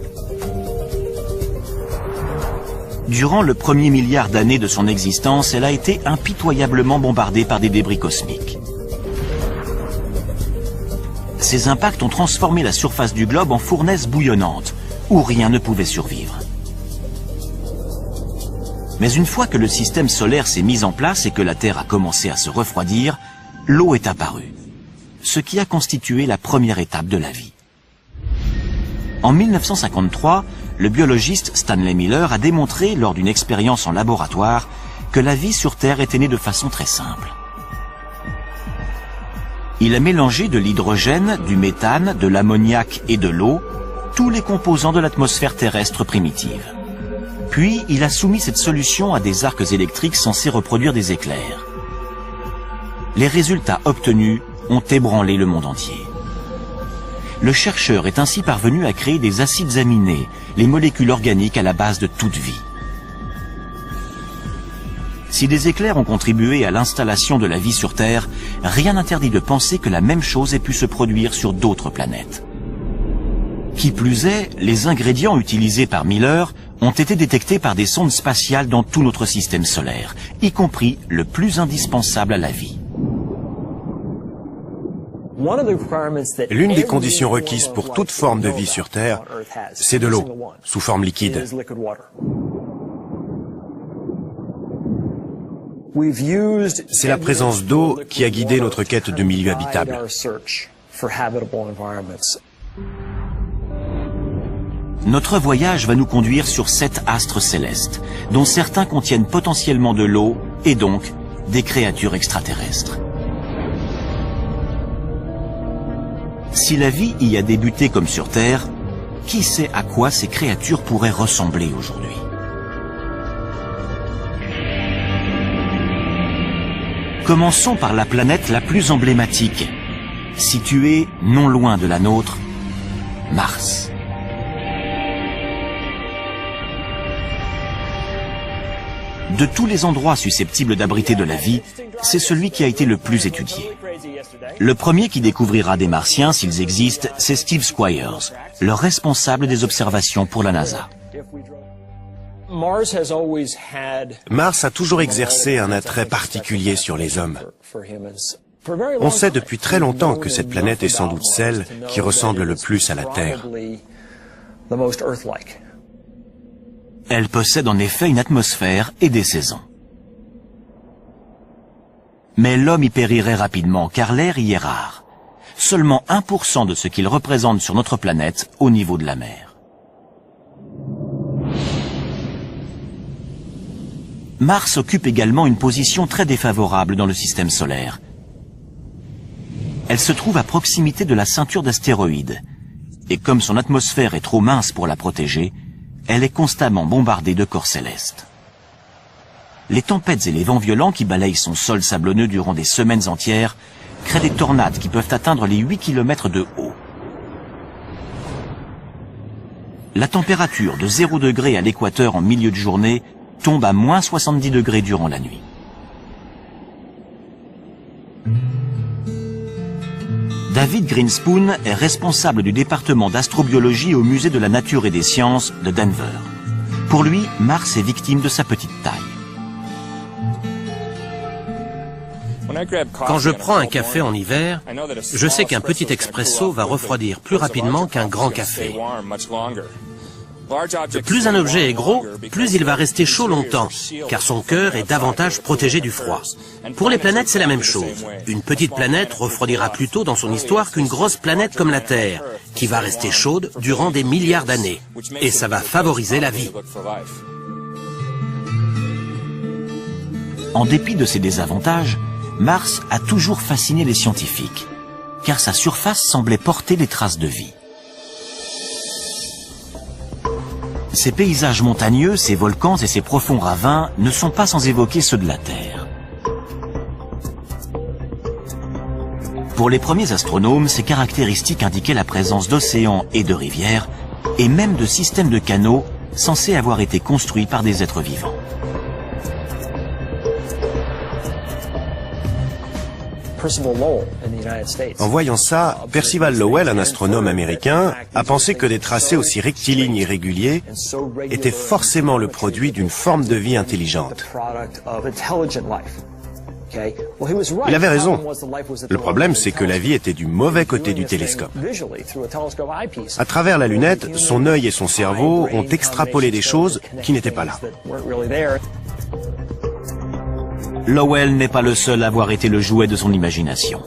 Durant le premier milliard d'années de son existence, elle a été impitoyablement bombardée par des débris cosmiques. Ces impacts ont transformé la surface du globe en fournaise bouillonnante, où rien ne pouvait survivre. Mais une fois que le système solaire s'est mis en place et que la Terre a commencé à se refroidir, l'eau est apparue, ce qui a constitué la première étape de la vie. En 1953, le biologiste Stanley Miller a démontré lors d'une expérience en laboratoire que la vie sur Terre était née de façon très simple. Il a mélangé de l'hydrogène, du méthane, de l'ammoniac et de l'eau, tous les composants de l'atmosphère terrestre primitive. Puis, il a soumis cette solution à des arcs électriques censés reproduire des éclairs. Les résultats obtenus ont ébranlé le monde entier. Le chercheur est ainsi parvenu à créer des acides aminés, les molécules organiques à la base de toute vie. Si des éclairs ont contribué à l'installation de la vie sur Terre, rien n'interdit de penser que la même chose ait pu se produire sur d'autres planètes. Qui plus est, les ingrédients utilisés par Miller ont été détectés par des sondes spatiales dans tout notre système solaire, y compris le plus indispensable à la vie. L'une des conditions requises pour toute forme de vie sur Terre, c'est de l'eau, sous forme liquide. C'est la présence d'eau qui a guidé notre quête de milieux habitables. Notre voyage va nous conduire sur 7 astres célestes, dont certains contiennent potentiellement de l'eau et donc des créatures extraterrestres. Si la vie y a débuté comme sur Terre, qui sait à quoi ces créatures pourraient ressembler aujourd'hui? Commençons par la planète la plus emblématique, située non loin de la nôtre, Mars. De tous les endroits susceptibles d'abriter de la vie, c'est celui qui a été le plus étudié. Le premier qui découvrira des Martiens, s'ils existent, c'est Steve Squyres, le responsable des observations pour la NASA. Mars a toujours exercé un attrait particulier sur les hommes. On sait depuis très longtemps que cette planète est sans doute celle qui ressemble le plus à la Terre. Elle possède en effet une atmosphère et des saisons. Mais l'homme y périrait rapidement car l'air y est rare. Seulement 1% de ce qu'il représente sur notre planète au niveau de la mer. Mars occupe également une position très défavorable dans le système solaire. Elle se trouve à proximité de la ceinture d'astéroïdes. Et comme son atmosphère est trop mince pour la protéger, elle est constamment bombardée de corps célestes. Les tempêtes et les vents violents qui balayent son sol sablonneux durant des semaines entières créent des tornades qui peuvent atteindre les 8 km de haut. La température de 0 degré à l'équateur en milieu de journée tombe à moins 70 degrés durant la nuit. David Grinspoon est responsable du département d'astrobiologie au Musée de la Nature et des Sciences de Denver. Pour lui, Mars est victime de sa petite taille. Quand je prends un café en hiver, je sais qu'un petit expresso va refroidir plus rapidement qu'un grand café. Plus un objet est gros, plus il va rester chaud longtemps, car son cœur est davantage protégé du froid. Pour les planètes, c'est la même chose. Une petite planète refroidira plus tôt dans son histoire qu'une grosse planète comme la Terre, qui va rester chaude durant des milliards d'années. Et ça va favoriser la vie. En dépit de ses désavantages, Mars a toujours fasciné les scientifiques, car sa surface semblait porter des traces de vie. Ses paysages montagneux, ses volcans et ses profonds ravins ne sont pas sans évoquer ceux de la Terre. Pour les premiers astronomes, ces caractéristiques indiquaient la présence d'océans et de rivières, et même de systèmes de canaux censés avoir été construits par des êtres vivants. En voyant ça, Percival Lowell, un astronome américain, a pensé que des tracés aussi rectilignes et réguliers étaient forcément le produit d'une forme de vie intelligente. Il avait raison. Le problème, c'est que la vie était du mauvais côté du télescope. À travers la lunette, son œil et son cerveau ont extrapolé des choses qui n'étaient pas là. Lowell n'est pas le seul à avoir été le jouet de son imagination.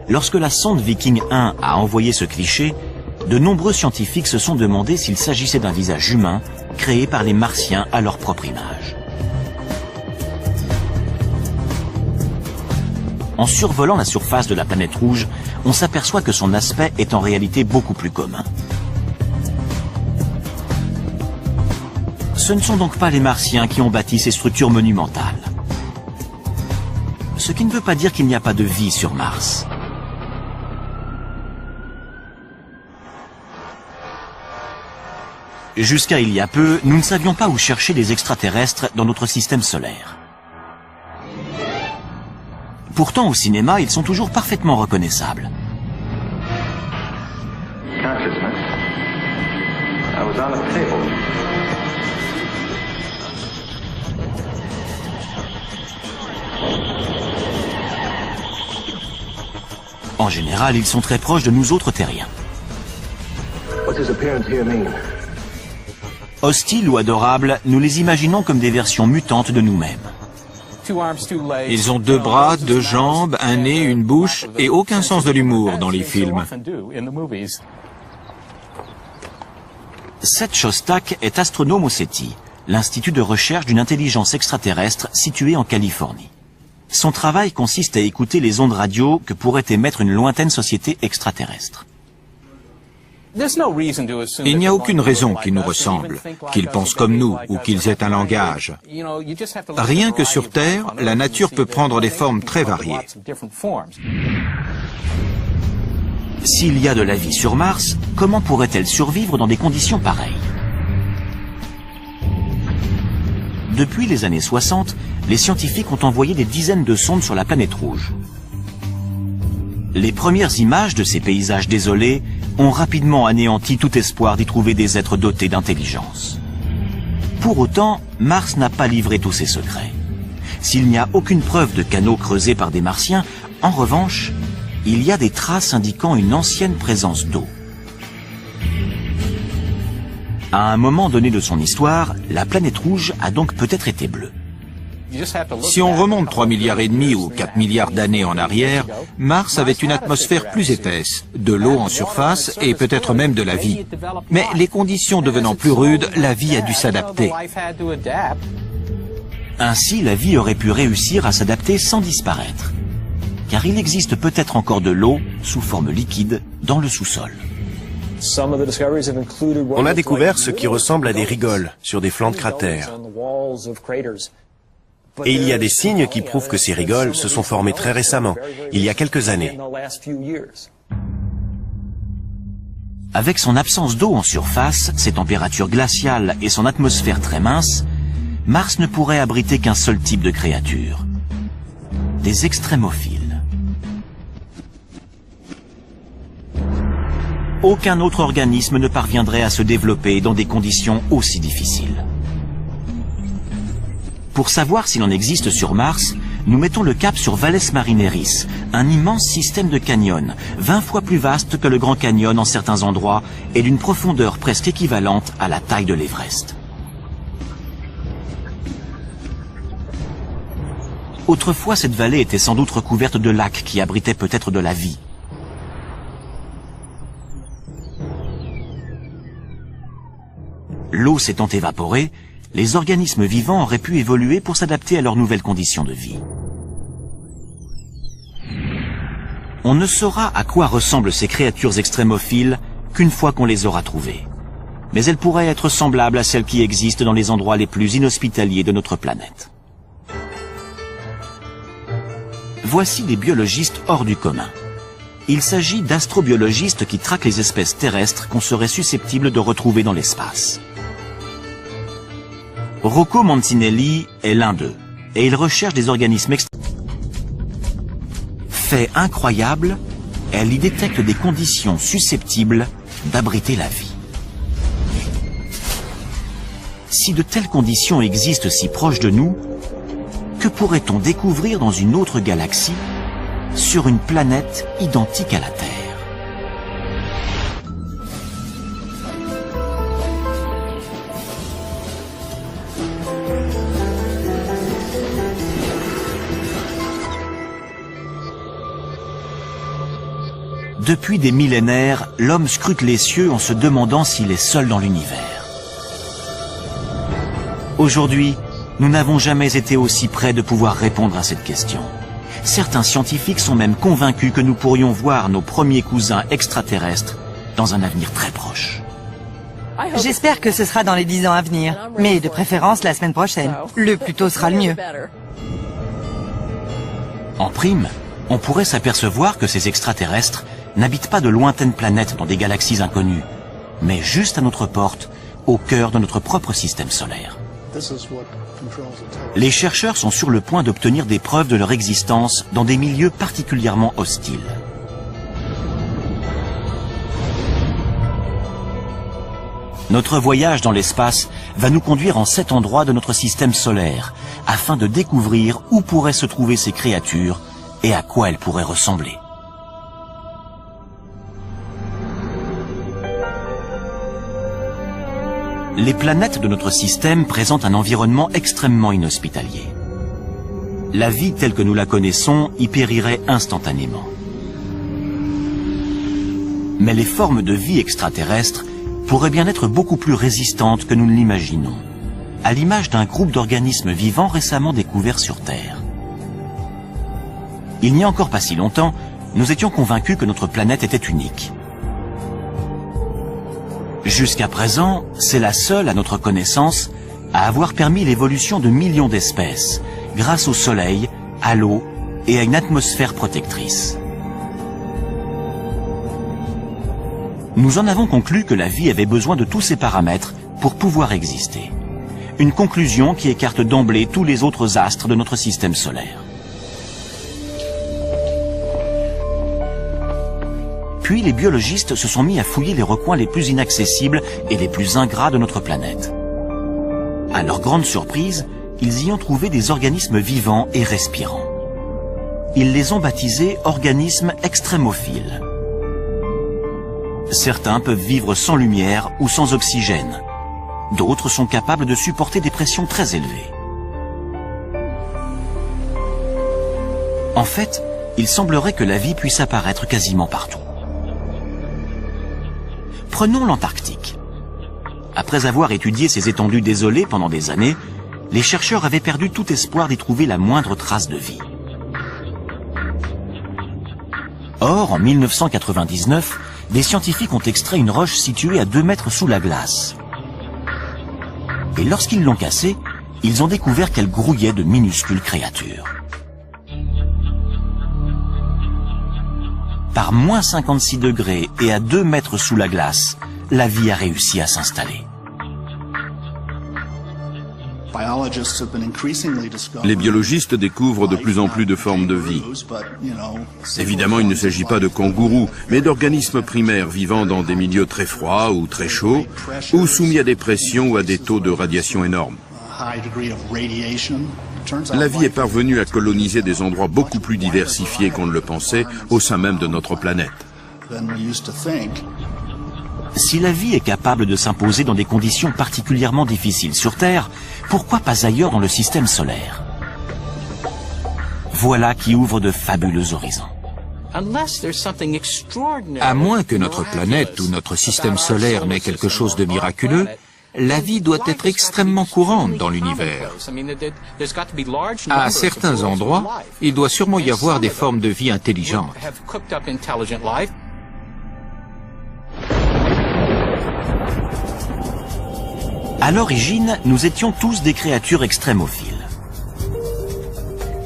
Lorsque la sonde Viking 1 a envoyé ce cliché, de nombreux scientifiques se sont demandé s'il s'agissait d'un visage humain créé par les Martiens à leur propre image. En survolant la surface de la planète rouge, on s'aperçoit que son aspect est en réalité beaucoup plus commun. Ce ne sont donc pas les Martiens qui ont bâti ces structures monumentales. Ce qui ne veut pas dire qu'il n'y a pas de vie sur Mars. Jusqu'à il y a peu, nous ne savions pas où chercher des extraterrestres dans notre système solaire. Pourtant, au cinéma, ils sont toujours parfaitement reconnaissables. En général, ils sont très proches de nous autres terriens. Hostiles ou adorables, nous les imaginons comme des versions mutantes de nous-mêmes. Ils ont 2 bras, 2 jambes, un nez, une bouche et aucun sens de l'humour dans les films. Seth Shostak est astronome au SETI, l'institut de recherche d'une intelligence extraterrestre situé en Californie. Son travail consiste à écouter les ondes radio que pourrait émettre une lointaine société extraterrestre. Il n'y a aucune raison qu'ils nous ressemblent, qu'ils pensent comme nous ou qu'ils aient un langage. Rien que sur Terre, la nature peut prendre des formes très variées. S'il y a de la vie sur Mars, comment pourrait-elle survivre dans des conditions pareilles? Depuis les années 60, les scientifiques ont envoyé des dizaines de sondes sur la planète rouge. Les premières images de ces paysages désolés ont rapidement anéanti tout espoir d'y trouver des êtres dotés d'intelligence. Pour autant, Mars n'a pas livré tous ses secrets. S'il n'y a aucune preuve de canaux creusés par des Martiens, en revanche, il y a des traces indiquant une ancienne présence d'eau. À un moment donné de son histoire, la planète rouge a donc peut-être été bleue. Si on remonte 3,5 milliards ou 4 milliards d'années en arrière, Mars avait une atmosphère plus épaisse, de l'eau en surface et peut-être même de la vie. Mais les conditions devenant plus rudes, la vie a dû s'adapter. Ainsi, la vie aurait pu réussir à s'adapter sans disparaître. Car il existe peut-être encore de l'eau, sous forme liquide, dans le sous-sol. On a découvert ce qui ressemble à des rigoles sur des flancs de cratères. Et il y a des signes qui prouvent que ces rigoles se sont formées très récemment, il y a quelques années. Avec son absence d'eau en surface, ses températures glaciales et son atmosphère très mince, Mars ne pourrait abriter qu'un seul type de créature. Des extrémophiles. Aucun autre organisme ne parviendrait à se développer dans des conditions aussi difficiles. Pour savoir s'il en existe sur Mars, nous mettons le cap sur Valles Marineris, un immense système de canyons, 20 fois plus vaste que le Grand Canyon en certains endroits et d'une profondeur presque équivalente à la taille de l'Everest. Autrefois, cette vallée était sans doute recouverte de lacs qui abritaient peut-être de la vie. L'eau s'étant évaporée, les organismes vivants auraient pu évoluer pour s'adapter à leurs nouvelles conditions de vie. On ne saura à quoi ressemblent ces créatures extrémophiles qu'une fois qu'on les aura trouvées. Mais elles pourraient être semblables à celles qui existent dans les endroits les plus inhospitaliers de notre planète. Voici des biologistes hors du commun. Il s'agit d'astrobiologistes qui traquent les espèces terrestres qu'on serait susceptible de retrouver dans l'espace. Rocco Mancinelli est l'un d'eux, et il recherche des organismes Fait incroyable, elle y détecte des conditions susceptibles d'abriter la vie. Si de telles conditions existent si proches de nous, que pourrait-on découvrir dans une autre galaxie, sur une planète identique à la Terre? Depuis des millénaires, l'homme scrute les cieux en se demandant s'il est seul dans l'univers. Aujourd'hui, nous n'avons jamais été aussi près de pouvoir répondre à cette question. Certains scientifiques sont même convaincus que nous pourrions voir nos premiers cousins extraterrestres dans un avenir très proche. J'espère que ce sera dans les 10 ans à venir, mais de préférence la semaine prochaine. Le plus tôt sera le mieux. En prime, on pourrait s'apercevoir que ces extraterrestres n'habitent pas de lointaines planètes dans des galaxies inconnues, mais juste à notre porte, au cœur de notre propre système solaire. Les chercheurs sont sur le point d'obtenir des preuves de leur existence dans des milieux particulièrement hostiles. Notre voyage dans l'espace va nous conduire en 7 endroits de notre système solaire, afin de découvrir où pourraient se trouver ces créatures et à quoi elles pourraient ressembler. Les planètes de notre système présentent un environnement extrêmement inhospitalier. La vie telle que nous la connaissons y périrait instantanément. Mais les formes de vie extraterrestres pourraient bien être beaucoup plus résistantes que nous ne l'imaginons, à l'image d'un groupe d'organismes vivants récemment découverts sur Terre. Il n'y a encore pas si longtemps, nous étions convaincus que notre planète était unique. Jusqu'à présent, c'est la seule, à notre connaissance, à avoir permis l'évolution de millions d'espèces, grâce au Soleil, à l'eau et à une atmosphère protectrice. Nous en avons conclu que la vie avait besoin de tous ces paramètres pour pouvoir exister. Une conclusion qui écarte d'emblée tous les autres astres de notre système solaire. Puis les biologistes se sont mis à fouiller les recoins les plus inaccessibles et les plus ingrats de notre planète. À leur grande surprise, ils y ont trouvé des organismes vivants et respirants. Ils les ont baptisés organismes extrémophiles. Certains peuvent vivre sans lumière ou sans oxygène. D'autres sont capables de supporter des pressions très élevées. En fait, il semblerait que la vie puisse apparaître quasiment partout. Prenons l'Antarctique. Après avoir étudié ces étendues désolées pendant des années, les chercheurs avaient perdu tout espoir d'y trouver la moindre trace de vie. Or, en 1999, des scientifiques ont extrait une roche située à 2 mètres sous la glace. Et lorsqu'ils l'ont cassée, ils ont découvert qu'elle grouillait de minuscules créatures. Par moins 56 degrés et à 2 mètres sous la glace, la vie a réussi à s'installer. Les biologistes découvrent de plus en plus de formes de vie. Évidemment, il ne s'agit pas de kangourous, mais d'organismes primaires vivant dans des milieux très froids ou très chauds, ou soumis à des pressions ou à des taux de radiation énormes. La vie est parvenue à coloniser des endroits beaucoup plus diversifiés qu'on ne le pensait au sein même de notre planète. Si la vie est capable de s'imposer dans des conditions particulièrement difficiles sur Terre, pourquoi pas ailleurs dans le système solaire? Voilà qui ouvre de fabuleux horizons. À moins que notre planète ou notre système solaire n'ait quelque chose de miraculeux, la vie doit être extrêmement courante dans l'univers. À certains endroits, il doit sûrement y avoir des formes de vie intelligentes. À l'origine, nous étions tous des créatures extrémophiles.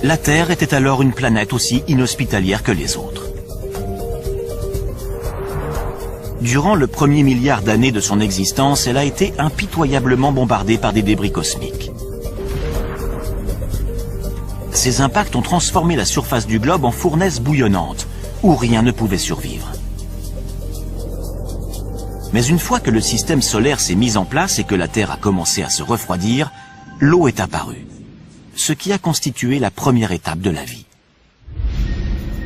La Terre était alors une planète aussi inhospitalière que les autres. Durant le premier milliard d'années de son existence, elle a été impitoyablement bombardée par des débris cosmiques. Ces impacts ont transformé la surface du globe en fournaise bouillonnante, où rien ne pouvait survivre. Mais une fois que le système solaire s'est mis en place et que la Terre a commencé à se refroidir, l'eau est apparue, ce qui a constitué la première étape de la vie.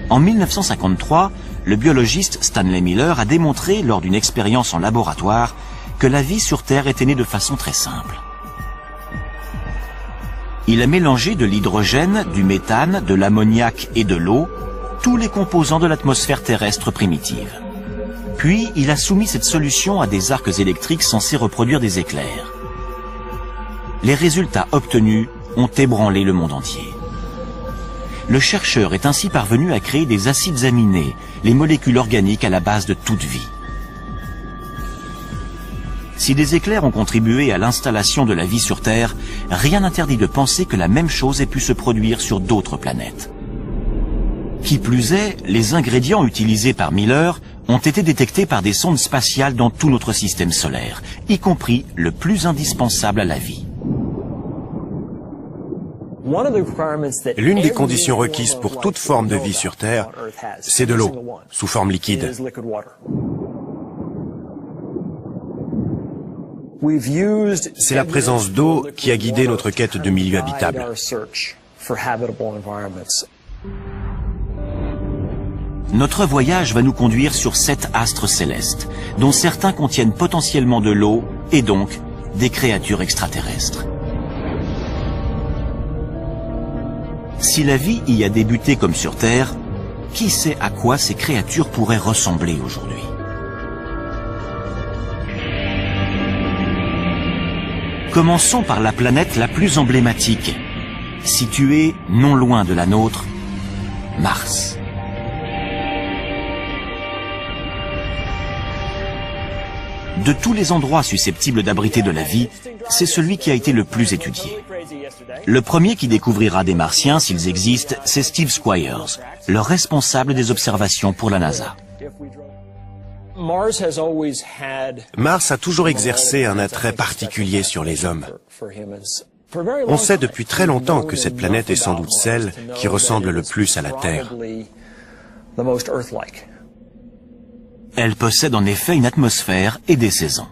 En 1953, le biologiste Stanley Miller a démontré lors d'une expérience en laboratoire que la vie sur Terre était née de façon très simple. Il a mélangé de l'hydrogène, du méthane, de l'ammoniac et de l'eau, tous les composants de l'atmosphère terrestre primitive. Puis, il a soumis cette solution à des arcs électriques censés reproduire des éclairs. Les résultats obtenus ont ébranlé le monde entier. Le chercheur est ainsi parvenu à créer des acides aminés, les molécules organiques à la base de toute vie. Si des éclairs ont contribué à l'installation de la vie sur Terre, rien n'interdit de penser que la même chose ait pu se produire sur d'autres planètes. Qui plus est, les ingrédients utilisés par Miller ont été détectés par des sondes spatiales dans tout notre système solaire, y compris le plus indispensable à la vie. L'une des conditions requises pour toute forme de vie sur Terre, c'est de l'eau, sous forme liquide. C'est la présence d'eau qui a guidé notre quête de milieux habitables. Notre voyage va nous conduire sur 7 astres célestes, dont certains contiennent potentiellement de l'eau et donc des créatures extraterrestres. Si la vie y a débuté comme sur Terre, qui sait à quoi ces créatures pourraient ressembler aujourd'hui? Commençons par la planète la plus emblématique, située non loin de la nôtre, Mars. De tous les endroits susceptibles d'abriter de la vie, c'est celui qui a été le plus étudié. Le premier qui découvrira des Martiens, s'ils existent, c'est Steve Squyres, le responsable des observations pour la NASA. Mars a toujours exercé un attrait particulier sur les hommes. On sait depuis très longtemps que cette planète est sans doute celle qui ressemble le plus à la Terre. Elle possède en effet une atmosphère et des saisons.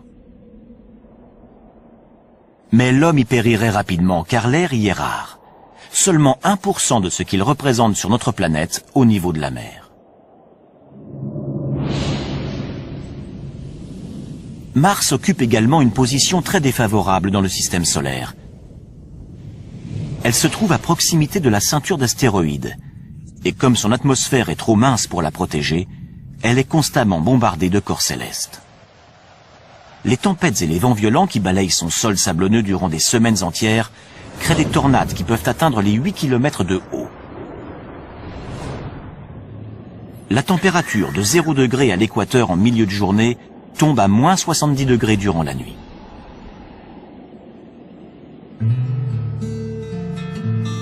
Mais l'homme y périrait rapidement car l'air y est rare. Seulement 1% de ce qu'il représente sur notre planète au niveau de la mer. Mars occupe également une position très défavorable dans le système solaire. Elle se trouve à proximité de la ceinture d'astéroïdes. Et comme son atmosphère est trop mince pour la protéger, elle est constamment bombardée de corps célestes. Les tempêtes et les vents violents qui balayent son sol sablonneux durant des semaines entières créent des tornades qui peuvent atteindre les 8 km de haut. La température de 0 degré à l'équateur en milieu de journée tombe à moins 70 degrés durant la nuit.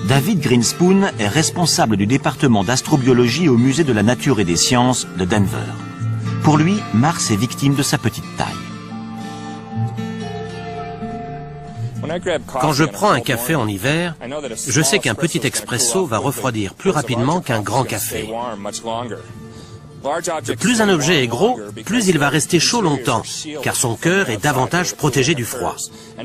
David Grinspoon est responsable du département d'astrobiologie au Musée de la Nature et des Sciences de Denver. Pour lui, Mars est victime de sa petite taille. Quand je prends un café en hiver, je sais qu'un petit expresso va refroidir plus rapidement qu'un grand café. Plus un objet est gros, plus il va rester chaud longtemps, car son cœur est davantage protégé du froid.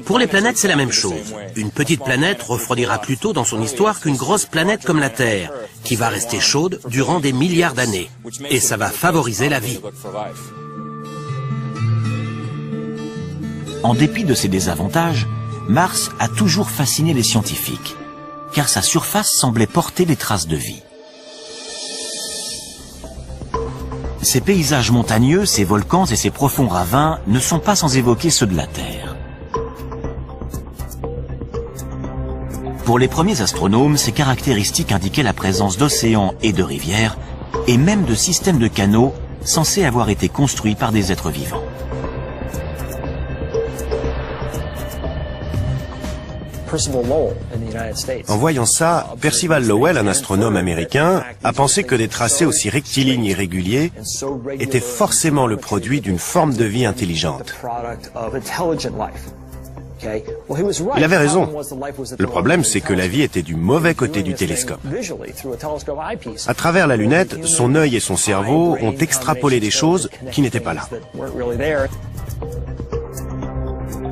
Pour les planètes, c'est la même chose. Une petite planète refroidira plus tôt dans son histoire qu'une grosse planète comme la Terre, qui va rester chaude durant des milliards d'années. Et ça va favoriser la vie. En dépit de ses désavantages, Mars a toujours fasciné les scientifiques, car sa surface semblait porter des traces de vie. Ces paysages montagneux, ces volcans et ces profonds ravins ne sont pas sans évoquer ceux de la Terre. Pour les premiers astronomes, ces caractéristiques indiquaient la présence d'océans et de rivières, et même de systèmes de canaux censés avoir été construits par des êtres vivants. En voyant ça, Percival Lowell, un astronome américain, a pensé que des tracés aussi rectilignes et réguliers étaient forcément le produit d'une forme de vie intelligente. Il avait raison. Le problème, c'est que la vie était du mauvais côté du télescope. À travers la lunette, son œil et son cerveau ont extrapolé des choses qui n'étaient pas là.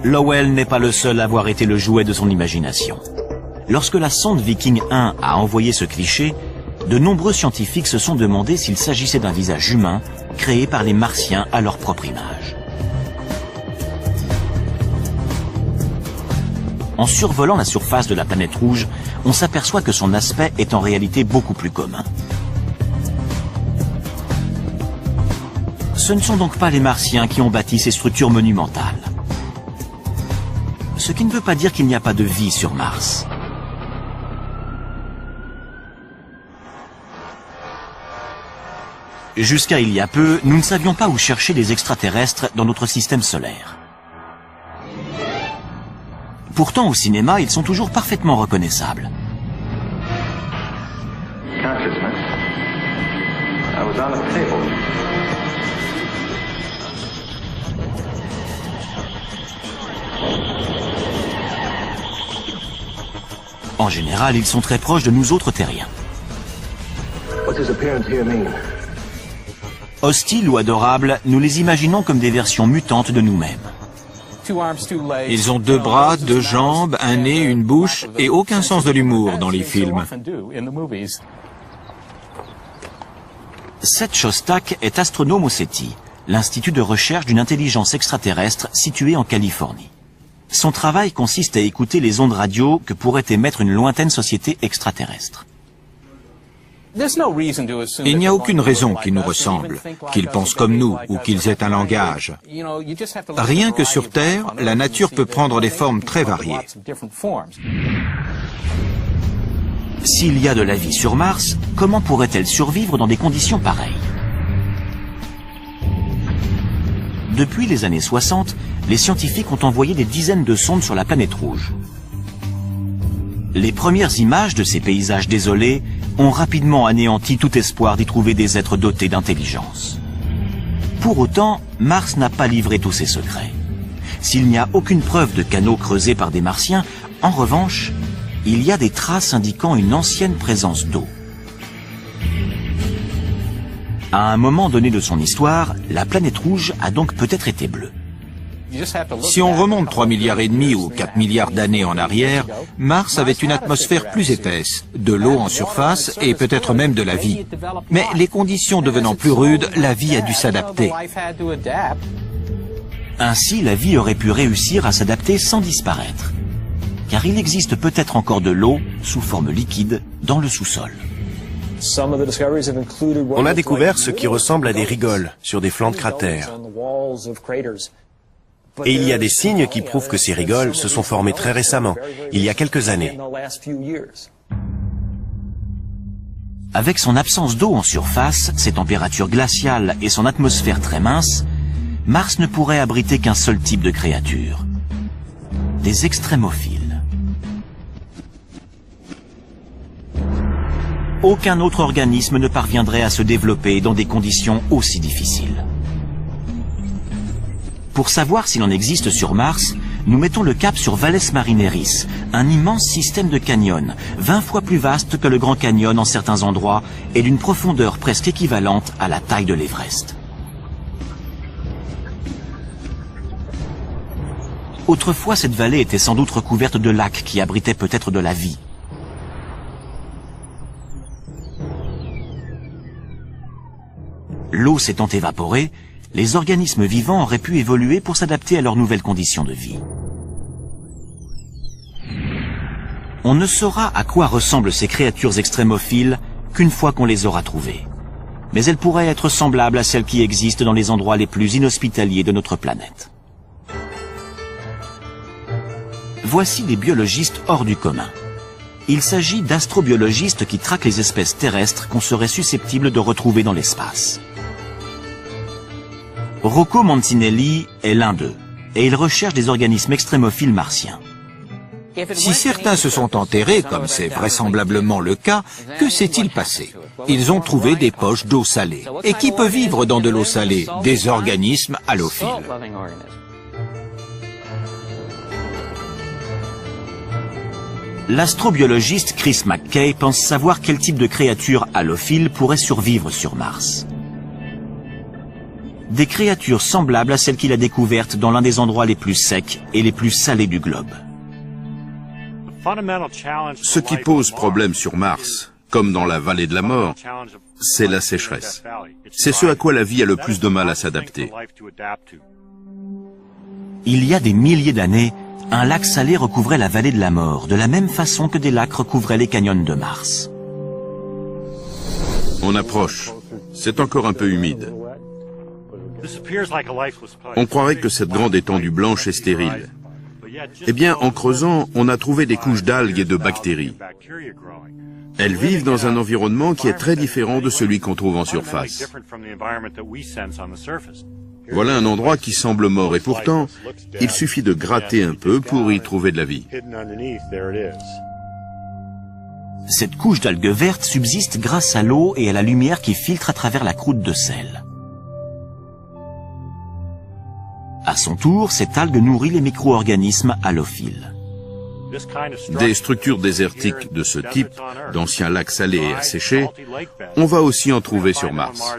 Lowell n'est pas le seul à avoir été le jouet de son imagination. Lorsque la sonde Viking 1 a envoyé ce cliché, de nombreux scientifiques se sont demandé s'il s'agissait d'un visage humain créé par les Martiens à leur propre image. En survolant la surface de la planète rouge, on s'aperçoit que son aspect est en réalité beaucoup plus commun. Ce ne sont donc pas les Martiens qui ont bâti ces structures monumentales. Ce qui ne veut pas dire qu'il n'y a pas de vie sur Mars. Jusqu'à il y a peu, nous ne savions pas où chercher les extraterrestres dans notre système solaire. Pourtant, au cinéma, ils sont toujours parfaitement reconnaissables. En général, ils sont très proches de nous autres terriens. Hostiles ou adorables, nous les imaginons comme des versions mutantes de nous-mêmes. Ils ont 2 bras, 2 jambes, un nez, une bouche et aucun sens de l'humour dans les films. Seth Shostak est astronome au SETI, l'institut de recherche d'une intelligence extraterrestre situé en Californie. Son travail consiste à écouter les ondes radio que pourrait émettre une lointaine société extraterrestre. Il n'y a aucune raison qu'ils nous ressemblent, qu'ils pensent comme nous ou qu'ils aient un langage. Rien que sur Terre, la nature peut prendre des formes très variées. S'il y a de la vie sur Mars, comment pourrait-elle survivre dans des conditions pareilles? Depuis les années 60, les scientifiques ont envoyé des dizaines de sondes sur la planète rouge. Les premières images de ces paysages désolés ont rapidement anéanti tout espoir d'y trouver des êtres dotés d'intelligence. Pour autant, Mars n'a pas livré tous ses secrets. S'il n'y a aucune preuve de canaux creusés par des Martiens, en revanche, il y a des traces indiquant une ancienne présence d'eau. À un moment donné de son histoire, la planète rouge a donc peut-être été bleue. Si on remonte 3,5 milliards ou 4 milliards d'années en arrière, Mars avait une atmosphère plus épaisse, de l'eau en surface et peut-être même de la vie. Mais les conditions devenant plus rudes, la vie a dû s'adapter. Ainsi, la vie aurait pu réussir à s'adapter sans disparaître. Car il existe peut-être encore de l'eau, sous forme liquide, dans le sous-sol. On a découvert ce qui ressemble à des rigoles sur des flancs de cratères. Et il y a des signes qui prouvent que ces rigoles se sont formées très récemment, il y a quelques années. Avec son absence d'eau en surface, ses températures glaciales et son atmosphère très mince, Mars ne pourrait abriter qu'un seul type de créature. Des extrémophiles. Aucun autre organisme ne parviendrait à se développer dans des conditions aussi difficiles. Pour savoir s'il en existe sur Mars, nous mettons le cap sur Valles Marineris, un immense système de canyons, 20 fois plus vaste que le Grand Canyon en certains endroits et d'une profondeur presque équivalente à la taille de l'Everest. Autrefois, cette vallée était sans doute recouverte de lacs qui abritaient peut-être de la vie. L'eau s'étant évaporée, les organismes vivants auraient pu évoluer pour s'adapter à leurs nouvelles conditions de vie. On ne saura à quoi ressemblent ces créatures extrémophiles qu'une fois qu'on les aura trouvées. Mais elles pourraient être semblables à celles qui existent dans les endroits les plus inhospitaliers de notre planète. Voici des biologistes hors du commun. Il s'agit d'astrobiologistes qui traquent les espèces terrestres qu'on serait susceptible de retrouver dans l'espace. Rocco Mancinelli est l'un d'eux, et il recherche des organismes extrémophiles martiens. Si certains se sont enterrés, comme c'est vraisemblablement le cas, que s'est-il passé? Ils ont trouvé des poches d'eau salée. Et qui peut vivre dans de l'eau salée? Des organismes halophiles. L'astrobiologiste Chris McKay pense savoir quel type de créature halophile pourrait survivre sur Mars. Des créatures semblables à celles qu'il a découvertes dans l'un des endroits les plus secs et les plus salés du globe. Ce qui pose problème sur Mars, comme dans la vallée de la mort, c'est la sécheresse. C'est ce à quoi la vie a le plus de mal à s'adapter. Il y a des milliers d'années, un lac salé recouvrait la vallée de la mort, de la même façon que des lacs recouvraient les canyons de Mars. On approche. C'est encore un peu humide. On croirait que cette grande étendue blanche est stérile. Eh bien, en creusant, on a trouvé des couches d'algues et de bactéries. Elles vivent dans un environnement qui est très différent de celui qu'on trouve en surface. Voilà un endroit qui semble mort et pourtant, il suffit de gratter un peu pour y trouver de la vie. Cette couche d'algues vertes subsiste grâce à l'eau et à la lumière qui filtre à travers la croûte de sel. À son tour, cette algue nourrit les micro-organismes halophiles. Des structures désertiques de ce type, d'anciens lacs salés et asséchés, on va aussi en trouver sur Mars.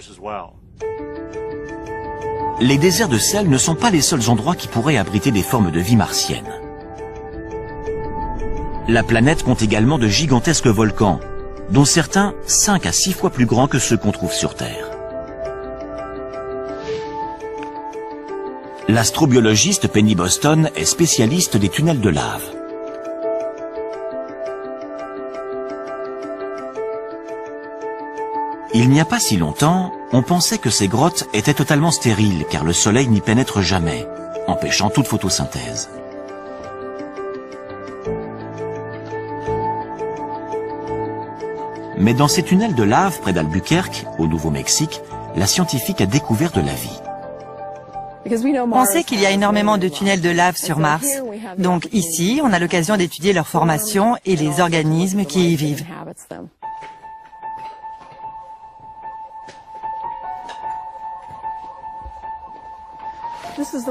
Les déserts de sel ne sont pas les seuls endroits qui pourraient abriter des formes de vie martienne. La planète compte également de gigantesques volcans, dont certains 5 à 6 fois plus grands que ceux qu'on trouve sur Terre. L'astrobiologiste Penny Boston est spécialiste des tunnels de lave. Il n'y a pas si longtemps, on pensait que ces grottes étaient totalement stériles car le soleil n'y pénètre jamais, empêchant toute photosynthèse. Mais dans ces tunnels de lave près d'Albuquerque, au Nouveau-Mexique, la scientifique a découvert de la vie. On sait qu'il y a énormément de tunnels de lave sur Mars. Donc ici, on a l'occasion d'étudier leur formation et les organismes qui y vivent.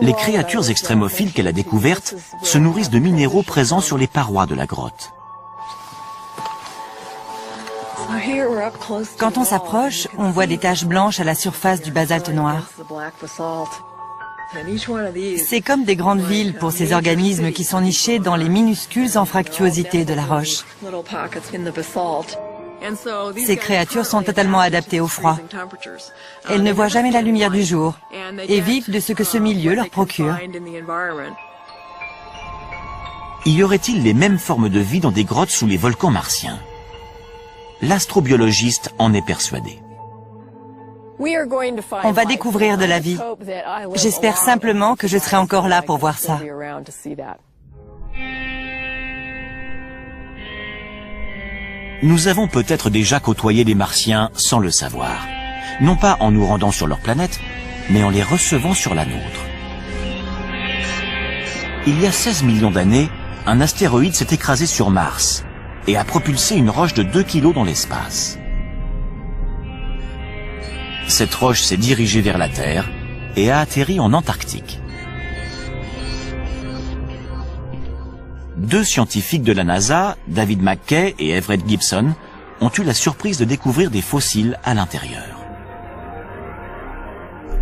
Les créatures extrémophiles qu'elle a découvertes se nourrissent de minéraux présents sur les parois de la grotte. Quand on s'approche, on voit des taches blanches à la surface du basalte noir. C'est comme des grandes villes pour ces organismes qui sont nichés dans les minuscules anfractuosités de la roche. Ces créatures sont totalement adaptées au froid. Elles ne voient jamais la lumière du jour et vivent de ce que ce milieu leur procure. Y aurait-il les mêmes formes de vie dans des grottes sous les volcans martiens? L'astrobiologiste en est persuadé. On va découvrir de la vie. J'espère simplement que je serai encore là pour voir ça. Nous avons peut-être déjà côtoyé des Martiens sans le savoir. Non pas en nous rendant sur leur planète, mais en les recevant sur la nôtre. Il y a 16 millions d'années, un astéroïde s'est écrasé sur Mars et a propulsé une roche de 2 kilos dans l'espace. Cette roche s'est dirigée vers la Terre et a atterri en Antarctique. 2 scientifiques de la NASA, David McKay et Everett Gibson, ont eu la surprise de découvrir des fossiles à l'intérieur.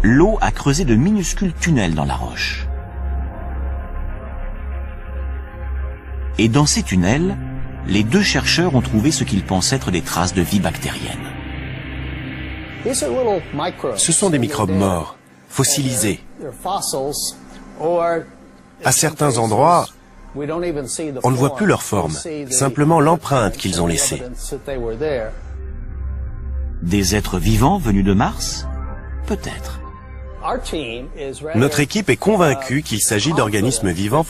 L'eau a creusé de minuscules tunnels dans la roche. Et dans ces tunnels, les 2 chercheurs ont trouvé ce qu'ils pensent être des traces de vie bactérienne. Ce sont des microbes morts, fossilisés. À certains endroits, on ne voit plus leur forme, simplement l'empreinte qu'ils ont laissée. Des êtres vivants venus de Mars? Peut-être. Notre équipe est convaincue qu'il s'agit d'organismes vivants